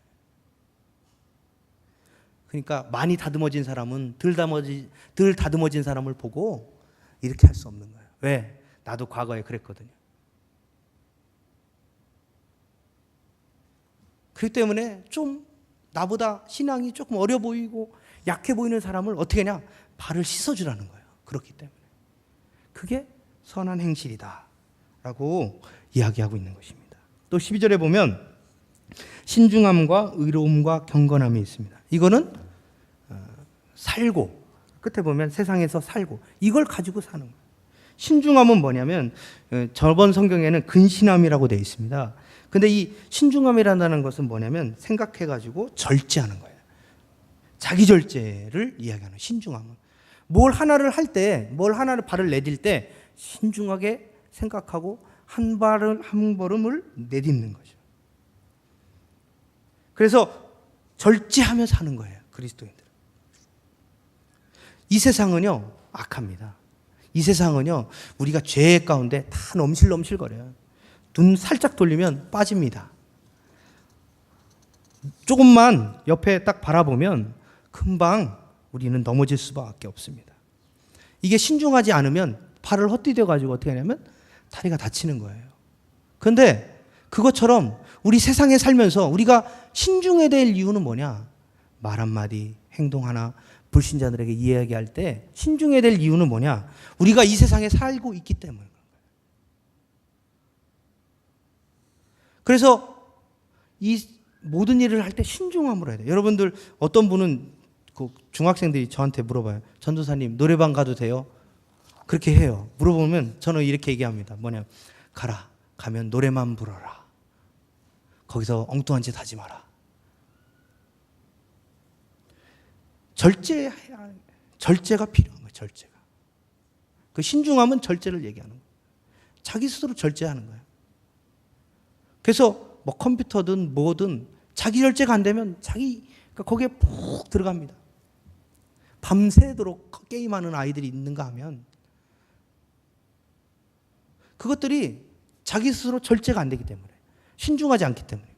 그러니까 많이 다듬어진 사람은 덜 다듬어진 사람을 보고 이렇게 할 수 없는 거예요. 왜? 나도 과거에 그랬거든요. 그렇기 때문에 좀 나보다 신앙이 조금 어려 보이고 약해 보이는 사람을 어떻게 하냐? 발을 씻어주라는 거예요. 그렇기 때문에. 그게 선한 행실이다 라고 이야기하고 있는 것입니다. 또 12절에 보면 신중함과 의로움과 경건함이 있습니다. 이거는 살고, 끝에 보면 세상에서 살고, 이걸 가지고 사는 거예요. 신중함은 뭐냐면 저번 성경에는 근신함이라고 되어 있습니다. 근데 이 신중함이라는 것은 뭐냐면 생각해가지고 절제하는 거예요. 자기 절제를 이야기하는 신중함은. 뭘 하나를 할 때, 뭘 하나를 발을 내딜 때 신중하게 생각하고 한 걸음을 내딛는 거죠. 그래서 절제하며 사는 거예요, 그리스도인들은. 이 세상은요, 악합니다. 이 세상은요, 우리가 죄 가운데 다 넘실넘실거려요. 눈 살짝 돌리면 빠집니다. 조금만 옆에 딱 바라보면 금방 우리는 넘어질 수밖에 없습니다. 이게 신중하지 않으면 발을 헛디뎌 가지고 어떻게 하냐면 다리가 다치는 거예요. 그런데 그것처럼 우리 세상에 살면서 우리가 신중해야 될 이유는 뭐냐? 말 한마디, 행동 하나, 불신자들에게 이야기할 때 신중해야 될 이유는 뭐냐? 우리가 이 세상에 살고 있기 때문에. 그래서 이 모든 일을 할 때 신중함으로 해야 돼요. 여러분들 어떤 분은 그 중학생들이 저한테 물어봐요. 전도사님 노래방 가도 돼요? 그렇게 해요. 물어보면 저는 이렇게 얘기합니다. 뭐냐? 가라. 가면 노래만 불러라. 거기서 엉뚱한 짓 하지 마라. 절제가 필요한 거예요. 절제가. 그 신중함은 절제를 얘기하는 거예요. 자기 스스로 절제하는 거예요. 그래서 뭐 컴퓨터든 뭐든 자기 절제가 안 되면 그러니까 거기에 푹 들어갑니다. 밤새도록 게임하는 아이들이 있는가 하면 그것들이 자기 스스로 절제가 안 되기 때문에, 신중하지 않기 때문에,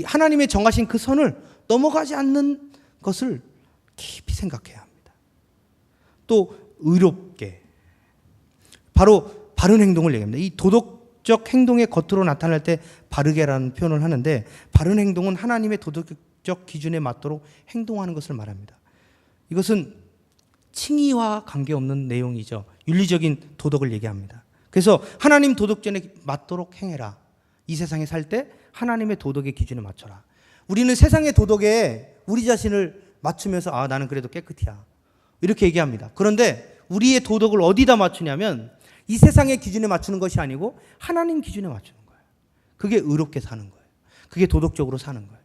하나님의 정하신 그 선을 넘어가지 않는 것을 깊이 생각해야 합니다. 또 의롭게, 바로 바른 행동을 얘기합니다. 이 도덕적 행동의 겉으로 나타날 때 바르게라는 표현을 하는데, 바른 행동은 하나님의 도덕적 기준에 맞도록 행동하는 것을 말합니다. 이것은 칭의와 관계없는 내용이죠. 윤리적인 도덕을 얘기합니다. 그래서 하나님 도덕전에 맞도록 행해라. 이 세상에 살 때 하나님의 도덕의 기준에 맞춰라. 우리는 세상의 도덕에 우리 자신을 맞추면서 나는 그래도 깨끗이야. 이렇게 얘기합니다. 그런데 우리의 도덕을 어디다 맞추냐면 이 세상의 기준에 맞추는 것이 아니고 하나님 기준에 맞추는 거예요. 그게 의롭게 사는 거예요. 그게 도덕적으로 사는 거예요.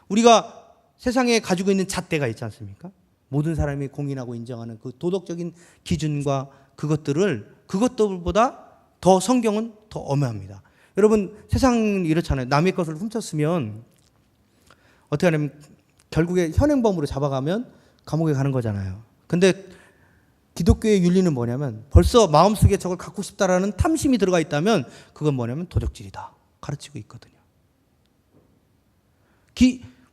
우리가 세상에 가지고 있는 잣대가 있지 않습니까? 모든 사람이 공인하고 인정하는 그 도덕적인 기준과 그것들보다 더 성경은 더 엄해합니다. 여러분, 세상이 이렇잖아요. 남의 것을 훔쳤으면 어떻게 하냐면 결국에 현행범으로 잡아가면 감옥에 가는 거잖아요. 근데 기독교의 윤리는 뭐냐면 벌써 마음속에 저걸 갖고 싶다라는 탐심이 들어가 있다면 그건 뭐냐면 도적질이다 가르치고 있거든요.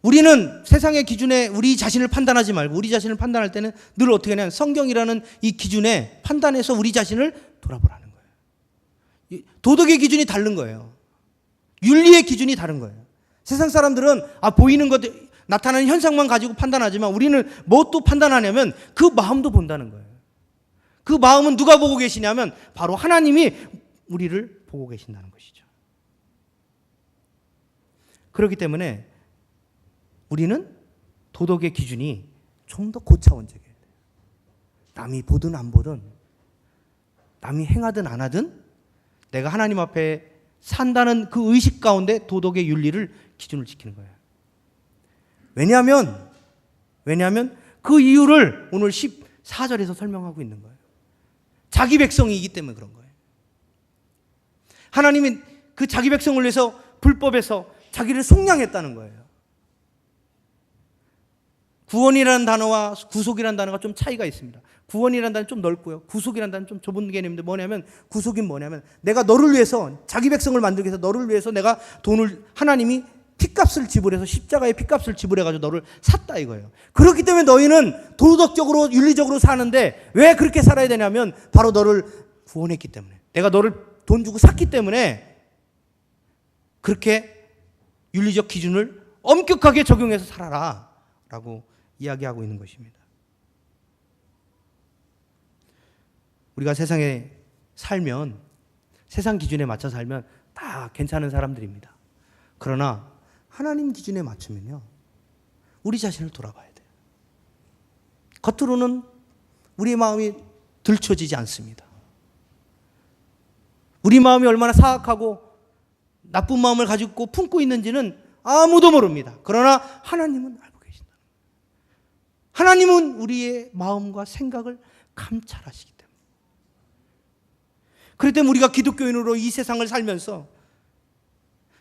우리는 세상의 기준에 우리 자신을 판단하지 말고 우리 자신을 판단할 때는 늘 어떻게 하냐면 성경이라는 이 기준에 판단해서 우리 자신을 돌아보라는 거예요. 도덕의 기준이 다른 거예요. 윤리의 기준이 다른 거예요. 세상 사람들은 보이는 것, 나타나는 현상만 가지고 판단하지만 우리는 뭐 또 판단하냐면 그 마음도 본다는 거예요. 그 마음은 누가 보고 계시냐면 바로 하나님이 우리를 보고 계신다는 것이죠. 그렇기 때문에 우리는 도덕의 기준이 좀 더 고차원적이어야 돼요. 남이 보든 안 보든, 남이 행하든 안 하든 내가 하나님 앞에 산다는 그 의식 가운데 도덕의 윤리를 기준을 지키는 거예요. 왜냐하면 그 이유를 오늘 14절에서 설명하고 있는 거예요. 자기 백성이기 때문에 그런 거예요. 하나님이 그 자기 백성을 위해서 불법에서 자기를 속량했다는 거예요. 구원이라는 단어와 구속이라는 단어가 좀 차이가 있습니다. 구원이라는 단어는 좀 넓고요. 구속이라는 단어는 좀 좁은 개념인데 구속이 뭐냐면 내가 너를 위해서, 자기 백성을 만들기 위해서 너를 위해서 내가 하나님이 피값을 지불해서 십자가의 피값을 지불해가지고 너를 샀다 이거예요. 그렇기 때문에 너희는 도덕적으로 윤리적으로 사는데 왜 그렇게 살아야 되냐면 바로 너를 구원했기 때문에, 내가 너를 돈 주고 샀기 때문에 그렇게 윤리적 기준을 엄격하게 적용해서 살아라 라고 이야기하고 있는 것입니다. 우리가 세상에 살면, 세상 기준에 맞춰 살면 다 괜찮은 사람들입니다. 그러나 하나님 기준에 맞추면요, 우리 자신을 돌아봐야 돼요. 겉으로는 우리의 마음이 들춰지지 않습니다. 우리 마음이 얼마나 사악하고 나쁜 마음을 가지고 품고 있는지는 아무도 모릅니다. 그러나 하나님은 알고 계신다. 하나님은 우리의 마음과 생각을 감찰하시기 때문에. 그렇기 때문에 우리가 기독교인으로 이 세상을 살면서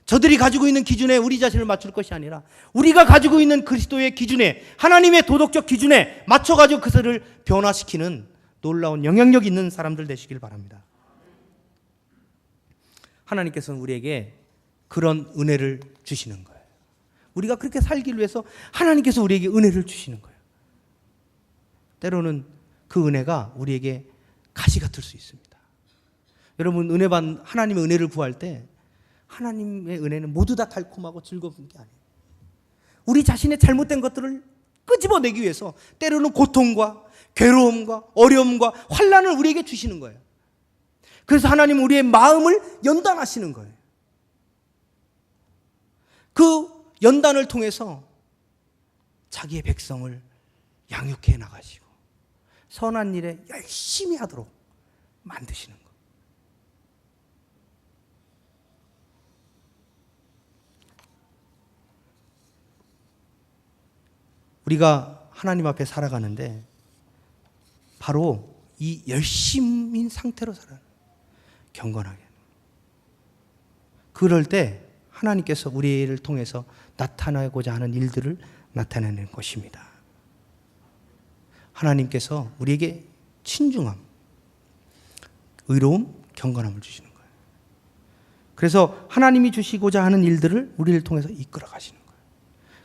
저들이 가지고 있는 기준에 우리 자신을 맞출 것이 아니라 우리가 가지고 있는 그리스도의 기준에, 하나님의 도덕적 기준에 맞춰가지고 그것을 변화시키는 놀라운 영향력 있는 사람들 되시길 바랍니다. 하나님께서는 우리에게 그런 은혜를 주시는 거예요. 우리가 그렇게 살기 위해서 하나님께서 우리에게 은혜를 주시는 거예요. 때로는 그 은혜가 우리에게 가시 같을 수 있습니다. 여러분 하나님의 은혜를 구할 때 하나님의 은혜는 모두 다 달콤하고 즐거운 게 아니에요. 우리 자신의 잘못된 것들을 끄집어내기 위해서 때로는 고통과 괴로움과 어려움과 환난을 우리에게 주시는 거예요. 그래서 하나님은 우리의 마음을 연단하시는 거예요. 그 연단을 통해서 자기의 백성을 양육해 나가시고 선한 일에 열심히 하도록 만드시는 거예요. 우리가 하나님 앞에 살아가는데 바로 이 열심인 상태로 살아요. 경건하게. 그럴 때 하나님께서 우리를 통해서 나타나고자 하는 일들을 나타내는 것입니다. 하나님께서 우리에게 친중함, 의로움, 경건함을 주시는 거예요. 그래서 하나님이 주시고자 하는 일들을 우리를 통해서 이끌어 가시는 거예요.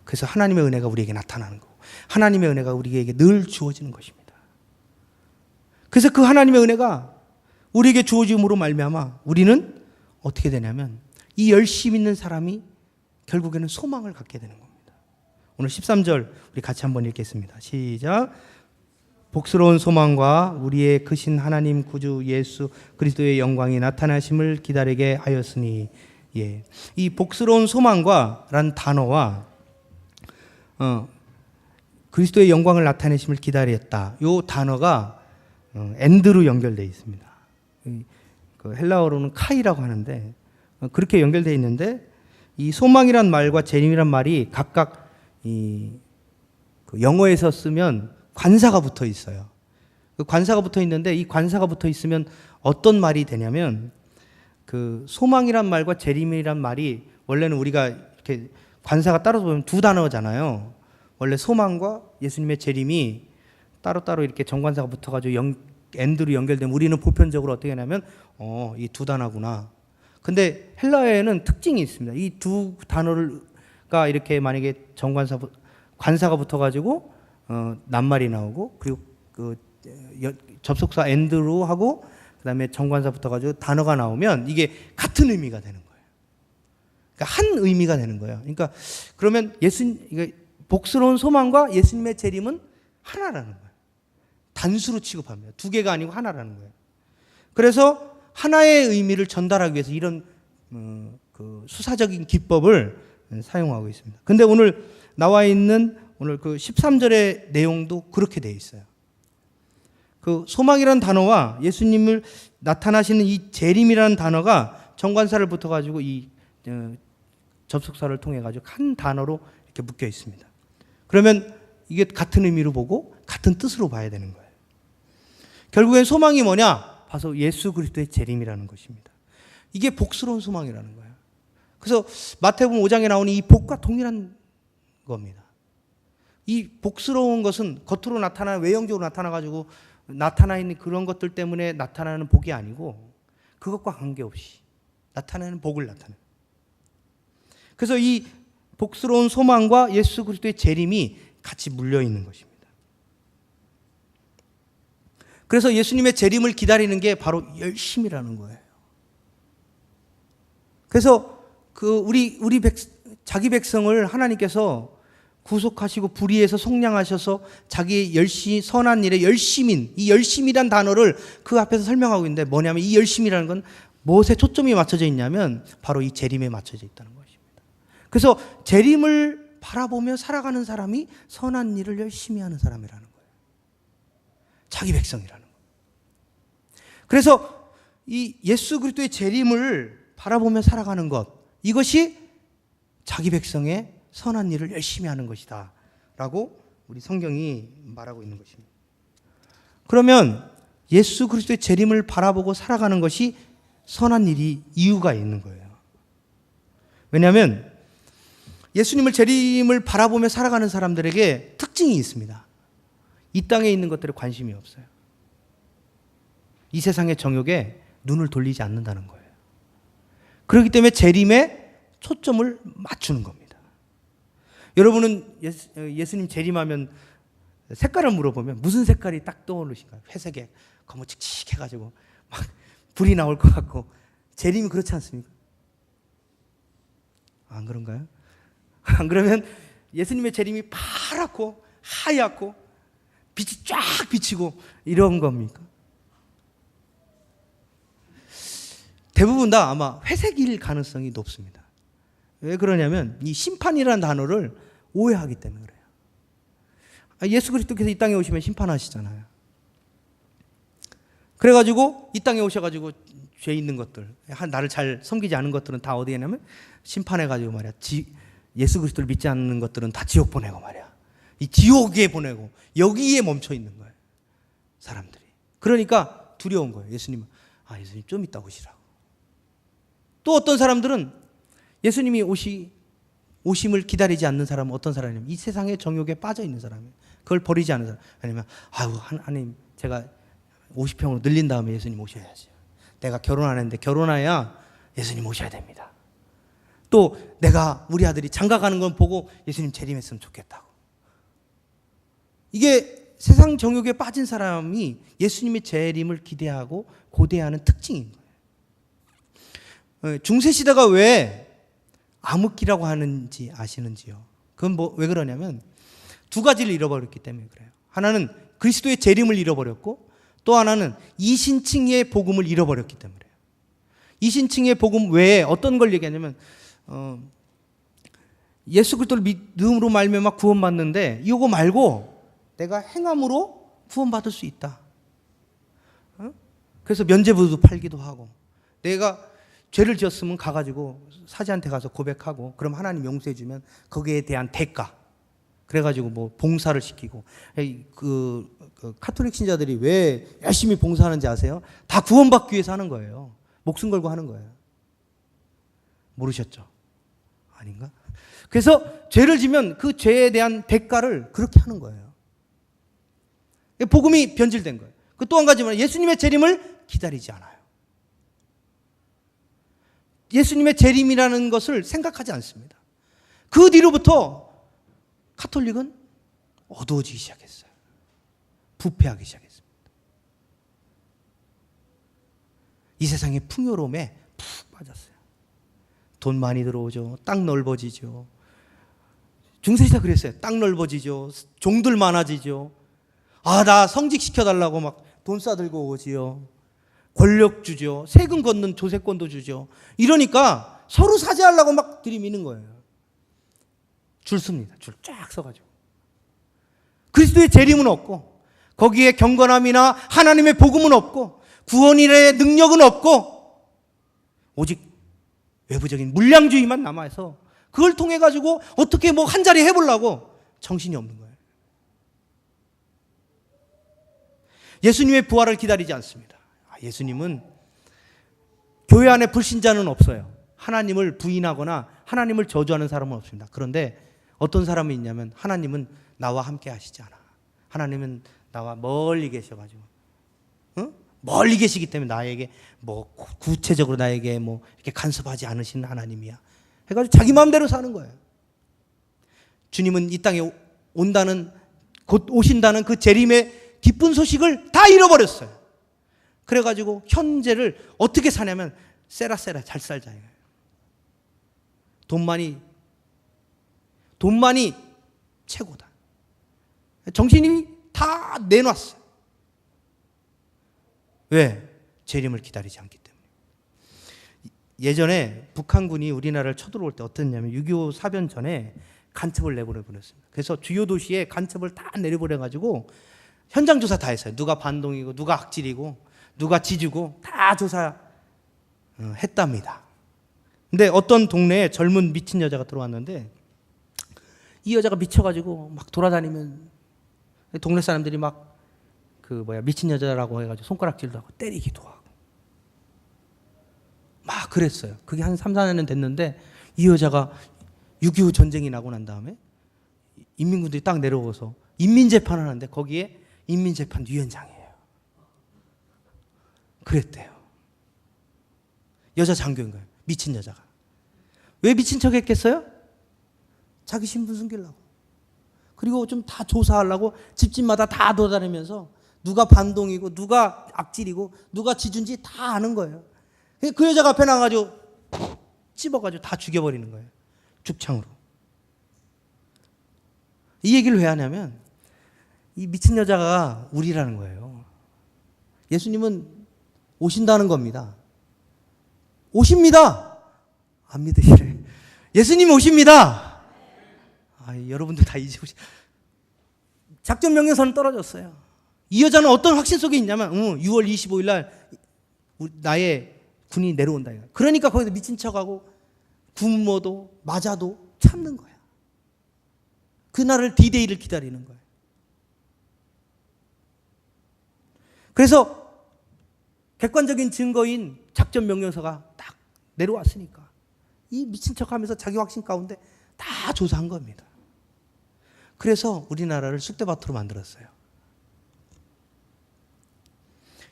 그래서 하나님의 은혜가 우리에게 나타나는 거고 하나님의 은혜가 우리에게 늘 주어지는 것입니다. 그래서 그 하나님의 은혜가 우리에게 주어짐으로 말미암아 우리는 어떻게 되냐면 이 열심 있는 사람이 결국에는 소망을 갖게 되는 겁니다. 오늘 13절 우리 같이 한번 읽겠습니다. 시작. 복스러운 소망과 우리의 크신 하나님 구주 예수 그리스도의 영광이 나타나심을 기다리게 하였으니. 예. 이 복스러운 소망과 라는 단어와 그리스도의 영광을 나타내심을 기다렸다. 이 단어가 엔드로 연결되어 있습니다. 그 헬라어로는 카이라고 하는데 그렇게 연결되어 있는데 이 소망이란 말과 재림이란 말이 각각 그 영어에서 쓰면 관사가 붙어 있어요. 그 관사가 붙어 있는데 이 관사가 붙어 있으면 어떤 말이 되냐면 그 소망이란 말과 재림이란 말이 원래는 우리가 이렇게 관사가 따로 보면 두 단어잖아요. 원래 소망과 예수님의 재림이 따로따로 이렇게 정관사가 붙어가지고 엔드로 연결되면 우리는 보편적으로 어떻게 하냐면 이 두 단어구나. 근데 헬라어에는 특징이 있습니다. 이 두 단어가 이렇게 만약에 관사가 붙어가지고 낱말이 나오고 그리고 그 접속사 엔드로 하고 그다음에 정관사 붙어가지고 단어가 나오면 이게 같은 의미가 되는 거예요. 그러니까 한 의미가 되는 거예요. 그러니까 그러면 복스러운 소망과 예수님의 재림은 하나라는 거예요. 단수로 취급합니다. 두 개가 아니고 하나라는 거예요. 그래서 하나의 의미를 전달하기 위해서 이런 그 수사적인 기법을 사용하고 있습니다. 근데 오늘 나와 있는 오늘 그 13절의 내용도 그렇게 되어 있어요. 그 소망이라는 단어와 예수님을 나타나시는 이 재림이라는 단어가 정관사를 붙어가지고 이 접속사를 통해가지고 한 단어로 이렇게 묶여 있습니다. 그러면 이게 같은 의미로 보고 같은 뜻으로 봐야 되는 거예요. 결국엔 소망이 뭐냐? 바로 예수 그리스도의 재림이라는 것입니다. 이게 복스러운 소망이라는 거예요. 그래서 마태복음 5장에 나오는 이 복과 동일한 겁니다. 이 복스러운 것은 겉으로 외형적으로 나타나가지고 나타나 있는 그런 것들 때문에 나타나는 복이 아니고 그것과 관계없이 나타나는 복을 나타내요. 그래서 이 복스러운 소망과 예수 그리스도의 재림이 같이 물려 있는 것입니다. 그래서 예수님의 재림을 기다리는 게 바로 열심이라는 거예요. 그래서 자기 백성을 하나님께서 구속하시고 불의에서 속량하셔서 자기의 선한 일에 열심인, 이 열심이란 단어를 그 앞에서 설명하고 있는데 뭐냐면 이 열심이라는 건 무엇에 초점이 맞춰져 있냐면 바로 이 재림에 맞춰져 있다는 것입니다. 그래서 재림을 바라보며 살아가는 사람이 선한 일을 열심히 하는 사람이라는 거예요. 자기 백성이라는 거예요. 그래서 이 예수 그리스도의 재림을 바라보며 살아가는 것, 이것이 자기 백성의 선한 일을 열심히 하는 것이다 라고 우리 성경이 말하고 있는 것입니다. 그러면 예수 그리스도의 재림을 바라보고 살아가는 것이 선한 일이 이유가 있는 거예요. 왜냐하면 예수님을 재림을 바라보며 살아가는 사람들에게 특징이 있습니다. 이 땅에 있는 것들에 관심이 없어요. 이 세상의 정욕에 눈을 돌리지 않는다는 거예요. 그렇기 때문에 재림에 초점을 맞추는 겁니다. 여러분은 예수님 재림하면 색깔을 물어보면 무슨 색깔이 딱 떠오르신가요? 회색에 검은칙칙해가지고 막 불이 나올 것 같고 재림이 그렇지 않습니까? 안 그런가요? 안 그러면 예수님의 재림이 파랗고 하얗고 빛이 쫙 비치고 이런 겁니까? 대부분 다 아마 회색일 가능성이 높습니다. 왜 그러냐면 이 심판이라는 단어를 오해하기 때문에 그래요. 예수 그리스도께서 이 땅에 오시면 심판하시잖아요. 그래가지고 이 땅에 오셔가지고 죄 있는 것들, 나를 잘 섬기지 않은 것들은 다 어디에 있냐면 심판해가지고 말이야. 예수 그리스도를 믿지 않는 것들은 다 지옥 보내고 말이야. 이 지옥에 보내고 여기에 멈춰 있는 거예요. 사람들이. 그러니까 두려운 거예요. 예수님은. 예수님 좀 이따 오시라고. 또 어떤 사람들은 예수님이 오심을 기다리지 않는 사람은 어떤 사람이냐면 이 세상의 정욕에 빠져 있는 사람이에요. 그걸 버리지 않는 사람. 아니면 하나님 제가 50평으로 늘린 다음에 예수님 오셔야지. 내가 결혼 안 했는데 결혼해야 예수님 오셔야 됩니다. 또 내가 우리 아들이 장가 가는 건 보고 예수님 재림했으면 좋겠다고. 이게 세상 정욕에 빠진 사람이 예수님의 재림을 기대하고 고대하는 특징인 거예요. 중세시대가 왜 암흑기라고 하는지 아시는지요? 그건 왜 그러냐면 두 가지를 잃어버렸기 때문에 그래요. 하나는 그리스도의 재림을 잃어버렸고 또 하나는 이신칭의 복음을 잃어버렸기 때문에 그래요. 이신칭의 복음 외에 어떤 걸 얘기하냐면 예수 그리스도를 믿음으로 말미암아 구원받는데 이거 말고 내가 행함으로 구원받을 수 있다. 그래서 면죄부도 팔기도 하고 내가 죄를 지었으면 가가지고 사제한테 가서 고백하고 그럼 하나님 용서해 주면 거기에 대한 대가 그래가지고 뭐 봉사를 시키고 그 카톨릭 신자들이 왜 열심히 봉사하는지 아세요? 다 구원받기 위해서 하는 거예요. 목숨 걸고 하는 거예요. 모르셨죠? 아닌가? 그래서 죄를 지면 그 죄에 대한 대가를 그렇게 하는 거예요. 복음이 변질된 거예요. 그 또 한 가지는 예수님의 재림을 기다리지 않아요. 예수님의 재림이라는 것을 생각하지 않습니다. 그 뒤로부터 카톨릭은 어두워지기 시작했어요. 부패하기 시작했습니다. 이 세상의 풍요로움에 푹 빠졌어요. 돈 많이 들어오죠. 땅 넓어지죠. 중세시대 그랬어요. 땅 넓어지죠. 종들 많아지죠. 나 성직시켜달라고 막 돈 싸들고 오지요. 권력 주죠. 세금 걷는 조세권도 주죠. 이러니까 서로 사죄하려고 막 들이미는 거예요. 줄 섭니다. 줄 쫙 서가지고. 그리스도의 재림은 없고 거기에 경건함이나 하나님의 복음은 없고 구원이라의 능력은 없고 오직 외부적인 물량주의만 남아서 그걸 통해 가지고 어떻게 뭐 한 자리 해보려고 정신이 없는 거예요. 예수님의 부활을 기다리지 않습니다. 예수님은 교회 안에 불신자는 없어요. 하나님을 부인하거나 하나님을 저주하는 사람은 없습니다. 그런데 어떤 사람이 있냐면 하나님은 나와 함께 하시지 않아. 하나님은 나와 멀리 계셔가지고 멀리 계시기 때문에 나에게 뭐 구체적으로 나에게 뭐 이렇게 간섭하지 않으신 하나님이야. 해가지고 자기 마음대로 사는 거예요. 주님은 이 땅에 온다는 곧 오신다는 그 재림의 기쁜 소식을 다 잃어버렸어요. 그래가지고 현재를 어떻게 사냐면 세라 잘 살자. 돈만이 최고다. 정신이 다 내놨어요. 왜? 재림을 기다리지 않기 때문에. 예전에 북한군이 우리나라를 쳐들어올 때 어땠냐면 6.25 사변 전에 간첩을 내보내버렸습니다. 그래서 주요 도시에 간첩을 다 내려보내가지고 현장 조사 다 했어요. 누가 반동이고 누가 악질이고 누가 지주고 다 조사했답니다. 근데 어떤 동네에 젊은 미친 여자가 들어왔는데 이 여자가 미쳐가지고 막 돌아다니면 동네 사람들이 막 미친 여자라고 해가지고 손가락질도 하고 때리기도 하고 막 그랬어요. 그게 한 3, 4년은 됐는데 이 여자가 6.25 전쟁이 나고 난 다음에 인민군들이 딱 내려오서 인민재판을 하는데 거기에 인민재판 위원장이에요. 그랬대요. 여자 장교인 거예요. 미친 여자가. 왜 미친 척 했겠어요? 자기 신분 숨기려고. 그리고 좀 다 조사하려고 집집마다 다 돌아다니면서 누가 반동이고 누가 악질이고 누가 지준지 다 아는 거예요. 그 여자가 앞에 나가지고 찝어가지고 다 죽여버리는 거예요. 죽창으로. 이 얘기를 왜 하냐면 이 미친 여자가 우리라는 거예요. 예수님은 오신다는 겁니다. 오십니다. 안 믿으시래. 예수님 오십니다. 여러분들 다 잊으시. 작전 명령서는 떨어졌어요. 이 여자는 어떤 확신 속에 있냐면 6월 25일 날 나의 군이 내려온다. 그러니까 거기서 미친 척하고 굶어도 맞아도 참는 거야. 그날을 D-Day를 기다리는 거예요. 그래서 객관적인 증거인 작전 명령서가 딱 내려왔으니까 이 미친 척하면서 자기 확신 가운데 다 조사한 겁니다. 그래서 우리나라를 쑥대밭으로 만들었어요.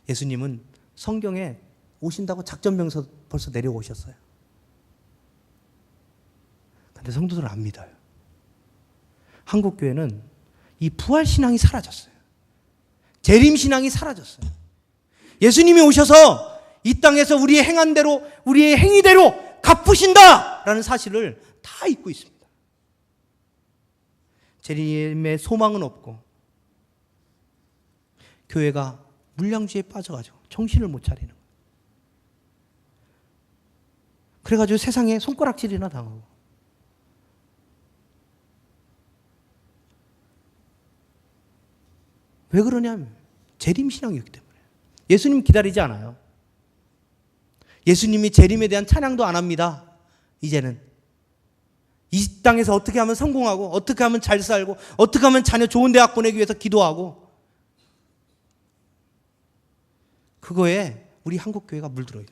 예수님은 성경에 오신다고 작전 명령서 벌써 내려오셨어요. 근데 성도들은 안 믿어요. 한국 교회는 이 부활 신앙이 사라졌어요. 재림 신앙이 사라졌어요. 예수님이 오셔서 이 땅에서 우리의 행한 대로 우리의 행위대로 갚으신다라는 사실을 다 잊고 있습니다. 재림의 소망은 없고 교회가 물량주의에 빠져가지고 정신을 못 차리는 거예요. 그래가지고 세상에 손가락질이나 당하고 왜 그러냐면 재림신앙이었기 때문에. 예수님 기다리지 않아요. 예수님이 재림에 대한 찬양도 안 합니다. 이제는 이 땅에서 어떻게 하면 성공하고 어떻게 하면 잘 살고 어떻게 하면 자녀 좋은 대학 보내기 위해서 기도하고 그거에 우리 한국 교회가 물들어요.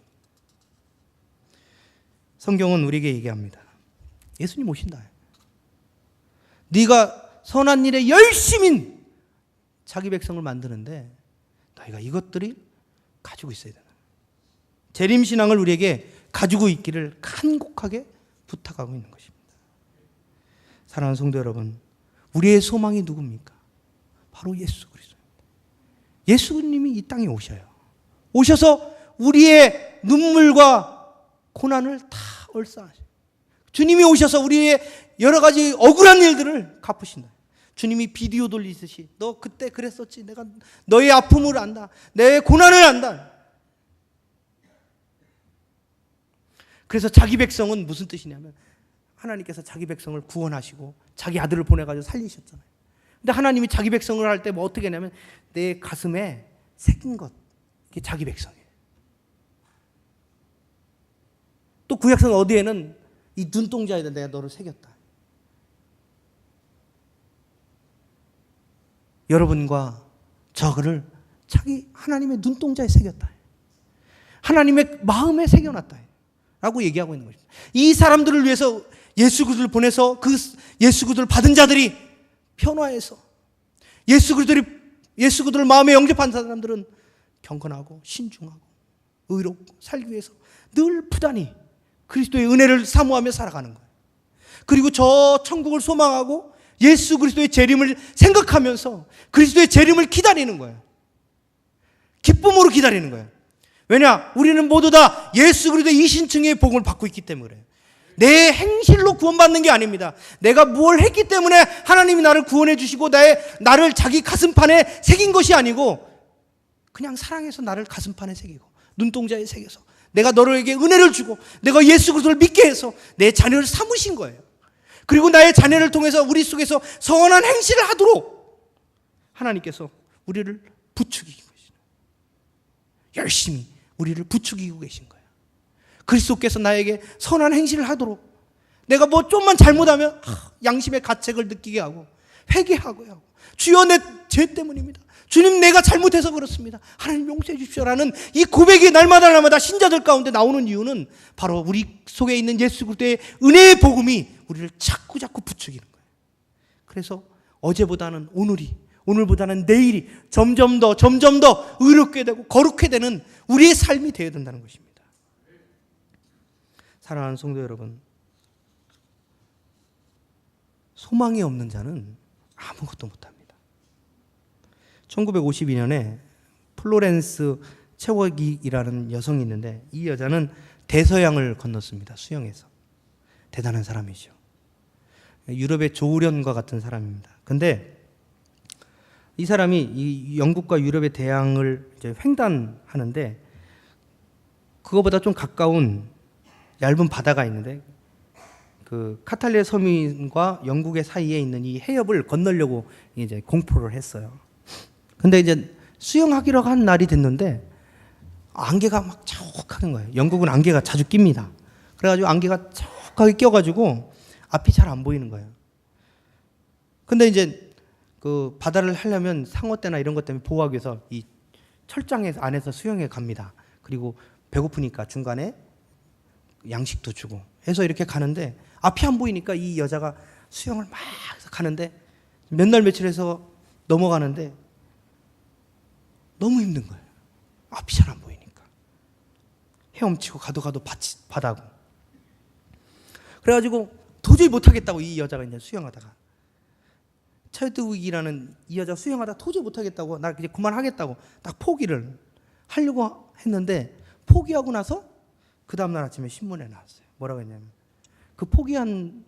성경은 우리에게 얘기합니다. 예수님 오신다. 네가 선한 일에 열심인 자기 백성을 만드는데 너희가 이것들이 가지고 있어야 된다. 재림신앙을 우리에게 가지고 있기를 간곡하게 부탁하고 있는 것입니다. 사랑하는 성도 여러분, 우리의 소망이 누굽니까? 바로 예수 그리스도입니다. 예수님이 이 땅에 오셔요. 오셔서 우리의 눈물과 고난을 다 얼싸하셔요. 주님이 오셔서 우리의 여러 가지 억울한 일들을 갚으신다. 주님이 비디오 돌리듯이 너 그때 그랬었지. 내가 너의 아픔을 안다. 내 고난을 안다. 그래서 자기 백성은 무슨 뜻이냐면 하나님께서 자기 백성을 구원하시고 자기 아들을 보내가지고 살리셨잖아요. 근데 하나님이 자기 백성을 할 때 뭐 어떻게 하냐면 내 가슴에 새긴 것, 이게 자기 백성이에요. 또 구약성 어디에는 이 눈동자에다 내가 너를 새겼다. 여러분과 저를 자기 하나님의 눈동자에 새겼다. 하나님의 마음에 새겨놨다. 라고 얘기하고 있는 것입니다. 이 사람들을 위해서 예수 그리스도를 보내서 그 예수 그리스도를 받은 자들이 변화해서 예수 그리스도를 마음에 영접한 사람들은 경건하고 신중하고 의롭고 살기 위해서 늘 부단히 그리스도의 은혜를 사모하며 살아가는 거예요. 그리고 저 천국을 소망하고 예수 그리스도의 재림을 생각하면서 그리스도의 재림을 기다리는 거예요. 기쁨으로 기다리는 거예요. 왜냐? 우리는 모두 다 예수 그리스도의 이신층의 복을 받고 있기 때문에 그래요. 내 행실로 구원받는 게 아닙니다. 내가 뭘 했기 때문에 하나님이 나를 구원해 주시고 나를 자기 가슴판에 새긴 것이 아니고 그냥 사랑해서 나를 가슴판에 새기고 눈동자에 새겨서 내가 너에게 은혜를 주고 내가 예수 그리스도를 믿게 해서 내 자녀를 삼으신 거예요. 그리고 나의 자녀를 통해서 우리 속에서 선한 행실을 하도록 하나님께서 우리를 부추기고 계시는, 열심히 우리를 부추기고 계신 거예요. 그리스도께서 나에게 선한 행실을 하도록 내가 뭐 좀만 잘못하면 양심의 가책을 느끼게 하고 회개하고 하고 주여 내 죄 때문입니다. 주님 내가 잘못해서 그렇습니다. 하나님 용서해 주십시오라는 이 고백이 날마다 신자들 가운데 나오는 이유는 바로 우리 속에 있는 예수 그리스도의 은혜의 복음이 우리를 자꾸 부추기는 거예요. 그래서 어제보다는 오늘보다는 내일이 점점 더 의롭게 되고 거룩해 되는 우리의 삶이 되어야 된다는 것입니다. 사랑하는 성도 여러분, 소망이 없는 자는 아무것도 못합니다. 1952년에 플로렌스 체워기이라는 여성이 있는데 이 여자는 대서양을 건넜습니다. 수영해서. 대단한 사람이죠. 유럽의 조우련과 같은 사람입니다. 근데 이 사람이 이 영국과 유럽의 대양을 이제 횡단하는데 그거보다 좀 가까운 얇은 바다가 있는데 그 카탈리아 서민과 영국의 사이에 있는 이 해협을 건너려고 이제 공포를 했어요. 근데 이제 수영하기로 한 날이 됐는데 안개가 막 자욱하는 거예요. 영국은 안개가 자주 낍니다. 그래가지고 안개가 자욱하게 껴가지고 앞이 잘 안 보이는 거예요. 근데 이제 그 바다를 하려면 상어떼나 이런 것 때문에 보호하기 위해서 이 철장 안에서 수영해 갑니다. 그리고 배고프니까 중간에 양식도 주고 해서 이렇게 가는데 앞이 안 보이니까 이 여자가 수영을 막 해서 가는데 몇 날 며칠 해서 넘어가는데 너무 힘든 거예요. 앞이 잘 안 보이니까. 헤엄치고 가도 바다고. 그래가지고 도저히 못하겠다고 이 여자가 이제 수영하다가 체드윅이라는 이 여자가 수영하다 도저히 못하겠다고 나 이제 그만하겠다고 딱 포기를 하려고 했는데 포기하고 나서 그 다음날 아침에 신문에 나왔어요. 뭐라고 했냐면 그 포기한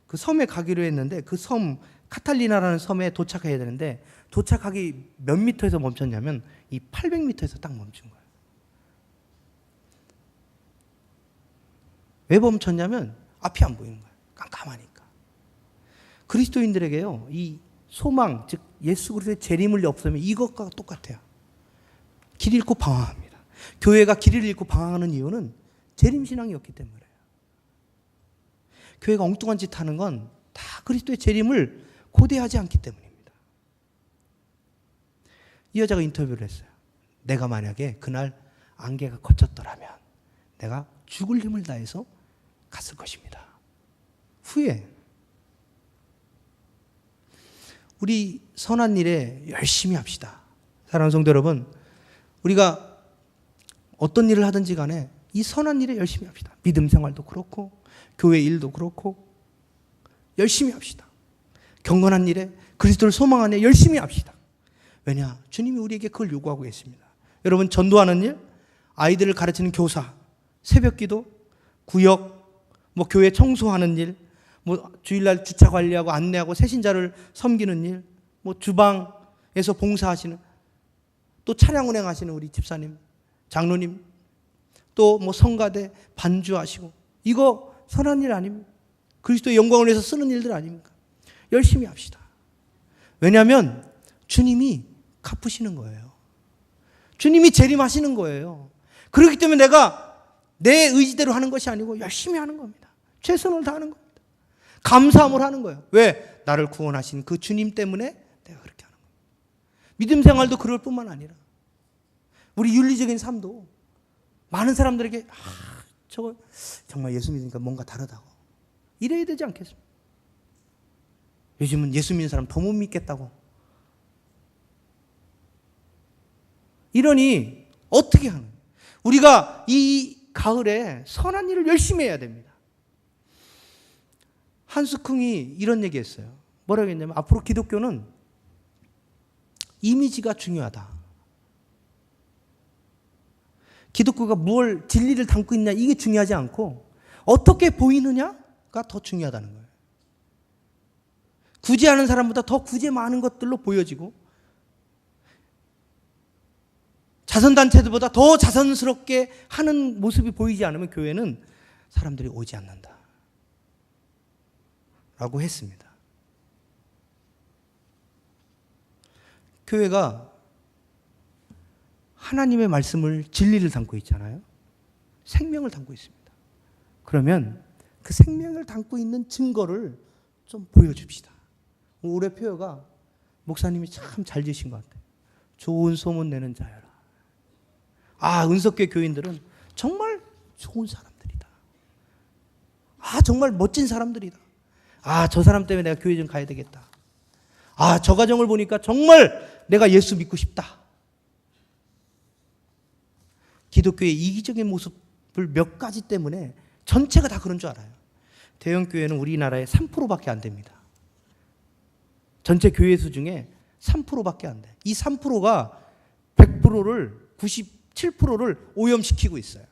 그 섬에 가기로 했는데 그 섬 카탈리나라는 섬에 도착해야 되는데 도착하기 몇 미터에서 멈췄냐면 이 800미터에서 딱 멈춘 거예요. 왜 멈췄냐면 앞이 안 보이는 거예요. 깜깜하니까. 그리스도인들에게요, 이 소망, 즉 예수 그리스도의 재림을 없으면 이것과 똑같아요. 길 잃고 방황합니다. 교회가 길을 잃고 방황하는 이유는 재림신앙이 없기 때문이에요. 교회가 엉뚱한 짓 하는 건 다 그리스도의 재림을 고대하지 않기 때문입니다. 이 여자가 인터뷰를 했어요. 내가 만약에 그날 안개가 걷혔더라면 내가 죽을 힘을 다해서 갔을 것입니다. 후에 우리 선한 일에 열심히 합시다. 사랑하는 성도 여러분, 우리가 어떤 일을 하든지 간에 이 선한 일에 열심히 합시다. 믿음 생활도 그렇고 교회 일도 그렇고 열심히 합시다. 경건한 일에 그리스도를 소망하는 일에 열심히 합시다. 왜냐? 주님이 우리에게 그걸 요구하고 계십니다. 여러분, 전도하는 일, 아이들을 가르치는 교사, 새벽기도, 구역, 뭐 교회 청소하는 일, 뭐 주일날 주차 관리하고 안내하고 새신자를 섬기는 일, 뭐 주방에서 봉사하시는, 또 차량 운행하시는 우리 집사님, 장로님, 또 뭐 성가대 반주하시고, 이거 선한 일 아닙니까? 그리스도의 영광을 위해서 쓰는 일들 아닙니까? 열심히 합시다. 왜냐하면 주님이 갚으시는 거예요. 주님이 재림하시는 거예요. 그렇기 때문에 내가 내 의지대로 하는 것이 아니고 열심히 하는 겁니다. 최선을 다하는 겁니다. 감사함을 하는 거예요. 왜? 나를 구원하신 그 주님 때문에 내가 그렇게 하는 겁니다. 믿음 생활도 그럴 뿐만 아니라 우리 윤리적인 삶도 많은 사람들에게 저거 정말 예수 믿으니까 뭔가 다르다고 이래야 되지 않겠습니까? 요즘은 예수 믿는 사람 더 못 믿겠다고 이러니 어떻게 하는 거예요? 우리가 이 가을에 선한 일을 열심히 해야 됩니다. 한스쿵이 이런 얘기했어요. 뭐라고 했냐면 앞으로 기독교는 이미지가 중요하다. 기독교가 뭘 진리를 담고 있냐 이게 중요하지 않고 어떻게 보이느냐가 더 중요하다는 거예요. 구제하는 사람보다 더 구제 많은 것들로 보여지고 자선단체들보다 더 자선스럽게 하는 모습이 보이지 않으면 교회는 사람들이 오지 않는다 라고 했습니다. 교회가 하나님의 말씀을 진리를 담고 있잖아요. 생명을 담고 있습니다. 그러면 그 생명을 담고 있는 증거를 좀 보여줍시다. 올해 표어가 목사님이 참 잘 지으신 것 같아요. 좋은 소문 내는 자여라. 은석교회 교인들은 정말 좋은 사람들이다. 정말 멋진 사람들이다. 저 사람 때문에 내가 교회 좀 가야 되겠다. 저 가정을 보니까 정말 내가 예수 믿고 싶다. 기독교의 이기적인 모습을 몇 가지 때문에 전체가 다 그런 줄 알아요. 대형교회는 우리나라의 3%밖에 안 됩니다. 전체 교회 수 중에 3%밖에 안 돼. 이 3%가 100%를 97%를 오염시키고 있어요.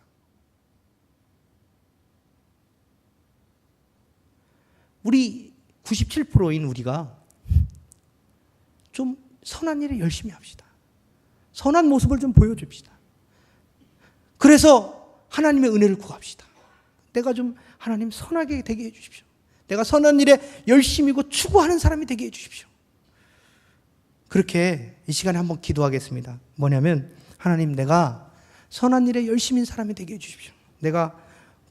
우리 97%인 우리가 좀 선한 일에 열심히 합시다. 선한 모습을 좀 보여줍시다. 그래서 하나님의 은혜를 구합시다. 내가 좀 하나님 선하게 되게 해주십시오. 내가 선한 일에 열심히고 추구하는 사람이 되게 해주십시오. 그렇게 이 시간에 한번 기도하겠습니다. 뭐냐면 하나님, 내가 선한 일에 열심인 사람이 되게 해주십시오. 내가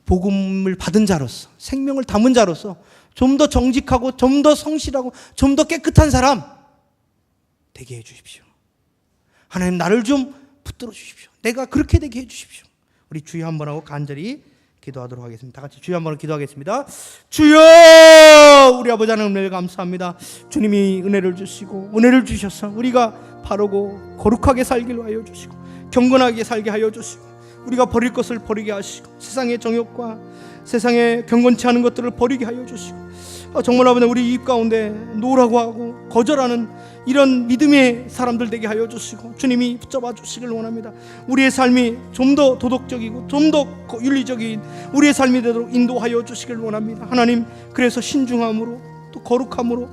복음을 받은 자로서, 생명을 담은 자로서 좀 더 정직하고 좀 더 성실하고 좀 더 깨끗한 사람 되게 해주십시오. 하나님, 나를 좀 붙들어 주십시오. 내가 그렇게 되게 해주십시오. 우리 주여 한번 하고 간절히 기도하도록 하겠습니다. 다 같이 주여 한번 기도하겠습니다. 주여, 우리 아버지 하나님 은혜를 감사합니다. 주님이 은혜를 주시고 은혜를 주셔서 우리가 바르고 거룩하게 살기로 하여 주시고 경건하게 살게 하여 주시고 우리가 버릴 것을 버리게 하시고 세상의 정욕과 세상에 경건치 않은 것들을 버리게 하여 주시고 정말 아버지, 우리 입 가운데 노라고 하고 거절하는 이런 믿음의 사람들 되게 하여 주시고 주님이 붙잡아 주시길 원합니다. 우리의 삶이 좀 더 도덕적이고 좀 더 윤리적인 우리의 삶이 되도록 인도하여 주시길 원합니다. 하나님, 그래서 신중함으로 또 거룩함으로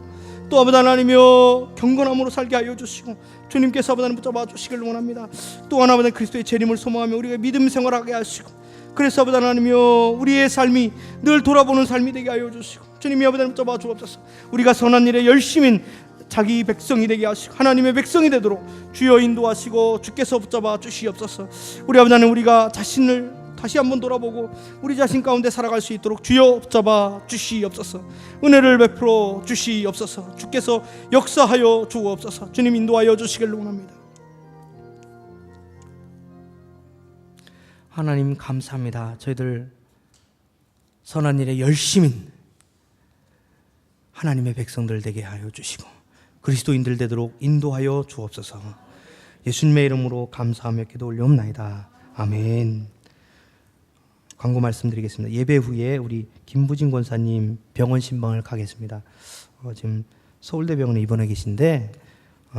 또 아버지 하나님이여 경건함으로 살게 하여 주시고 주님께서 아버지 하나님 붙잡아 주시길 원합니다. 또한 아버지 그리스도의 재림을 소망하며 우리가 믿음 생활하게 하시고 그래서 아버지 하나님이여 우리의 삶이 늘 돌아보는 삶이 되게 하여 주시고 주님이 아버지 하나님 붙잡아 주옵소서. 우리가 선한 일에 열심인 자기 백성이 되게 하시고 하나님의 백성이 되도록 주여 인도하시고 주께서 붙잡아 주시옵소서. 우리 아버지 하나님, 우리가 자신을 다시 한번 돌아보고 우리 자신 가운데 살아갈 수 있도록 주여 붙잡아 주시옵소서. 은혜를 베풀어 주시옵소서. 주께서 역사하여 주옵소서. 주님 인도하여 주시길 원합니다. 하나님 감사합니다. 저희들 선한 일에 열심인 하나님의 백성들 되게 하여 주시고 그리스도인들 되도록 인도하여 주옵소서. 예수님의 이름으로 감사하며 기도 올려옵나이다. 아멘. 광고 말씀드리겠습니다. 예배 후에 우리 김부진 권사님 병원 신방을 가겠습니다. 지금 서울대병원에 입원해 계신데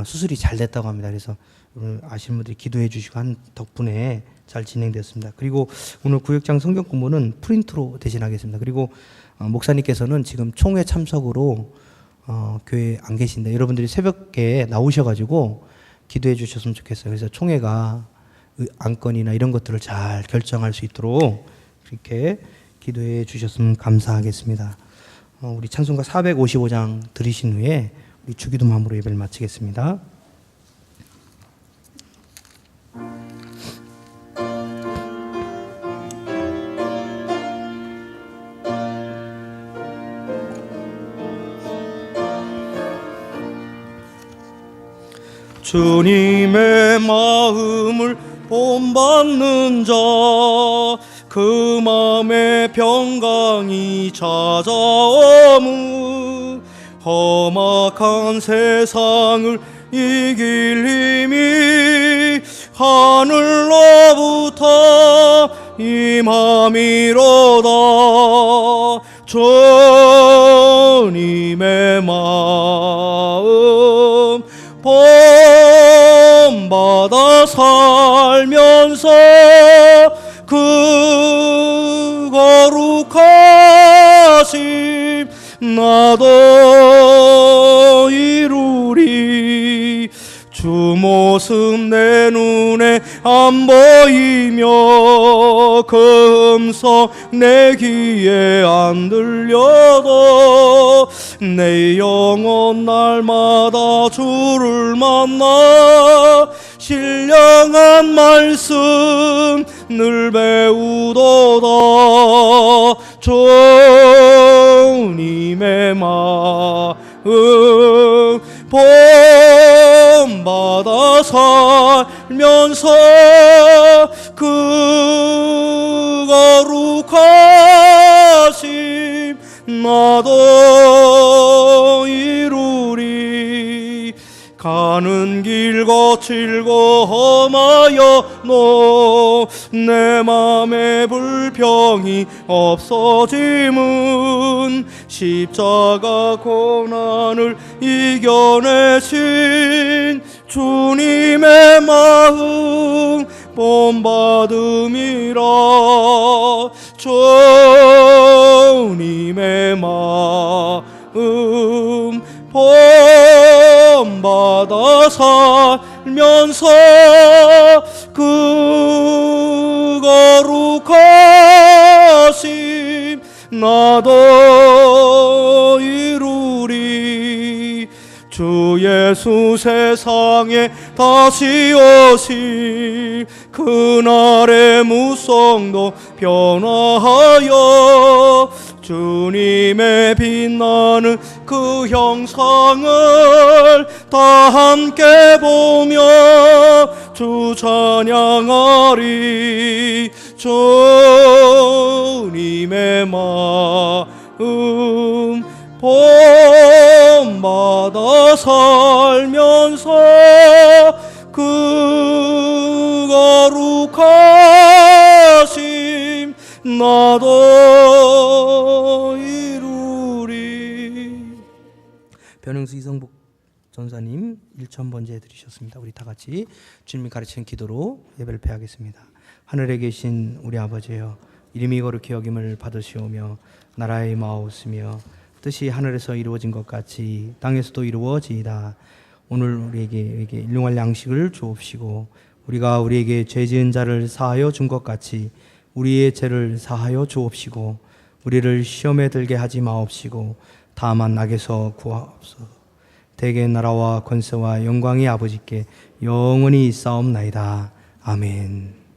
수술이 잘 됐다고 합니다. 그래서 아시는 분들이 기도해 주시고 한 덕분에 잘 진행되었습니다. 그리고 오늘 구역장 성경 공부는 프린트로 대신하겠습니다. 그리고 목사님께서는 지금 총회 참석으로 교회에 안 계신데 여러분들이 새벽에 나오셔가지고 기도해 주셨으면 좋겠어요. 그래서 총회가 안건이나 이런 것들을 잘 결정할 수 있도록 이렇게 기도해 주셨으면 감사하겠습니다. 우리 찬송가 455장 들으신 후에 우리 주기도문으로 예배를 마치겠습니다. 주님의 마음을 본받는 자 그 마음에 평강이 찾아오무 험악한 세상을 이길 힘이 하늘로부터 임함이로다. 주님의 마음 본받아 살면서 그 거룩하심 나도 이루리. 주 모습 내 눈에 안 보이며 그 음성 내 귀에 안 들려도 내 영혼 날마다 주를 만나 신령한 말씀 늘 배우도다. 주님의 마음 본받아 살면서 그 거룩하심 나도 이루리. 가는 길 거칠고 험하여도 내 맘에 불평이 없어짐은 십자가 고난을 이겨내신 주님의 마음 본받음이라. 주님의 마음 본받아 살면서 그 거룩하심 나도 이루리. 주 예수 세상에 다시 오실 그날의 무성도 변화하여 주님의 빛나는 그 형상을 다 함께 보며 주 찬양하리. 주님의 마음 본받아 살면서 그 거룩하심 나도 이루리. 변영수 이성복 전사님 1,000번째 해드리셨습니다. 우리 다 같이 주님이 가르치는 기도로 예배를 폐하겠습니다. 하늘에 계신 우리 아버지여, 이름이 거룩히 여김을 받으시오며 나라의 마옵으며 뜻이 하늘에서 이루어진 것 같이 땅에서도 이루어지이다. 오늘 우리에게 일용할 양식을 주옵시고 우리가 우리에게 죄 지은 자를 사하여 준 것 같이 우리의 죄를 사하여 주옵시고 우리를 시험에 들게 하지 마옵시고 다만 악에서 구하옵소서. 대개 나라와 권세와 영광이 아버지께 영원히 있사옵나이다. 아멘.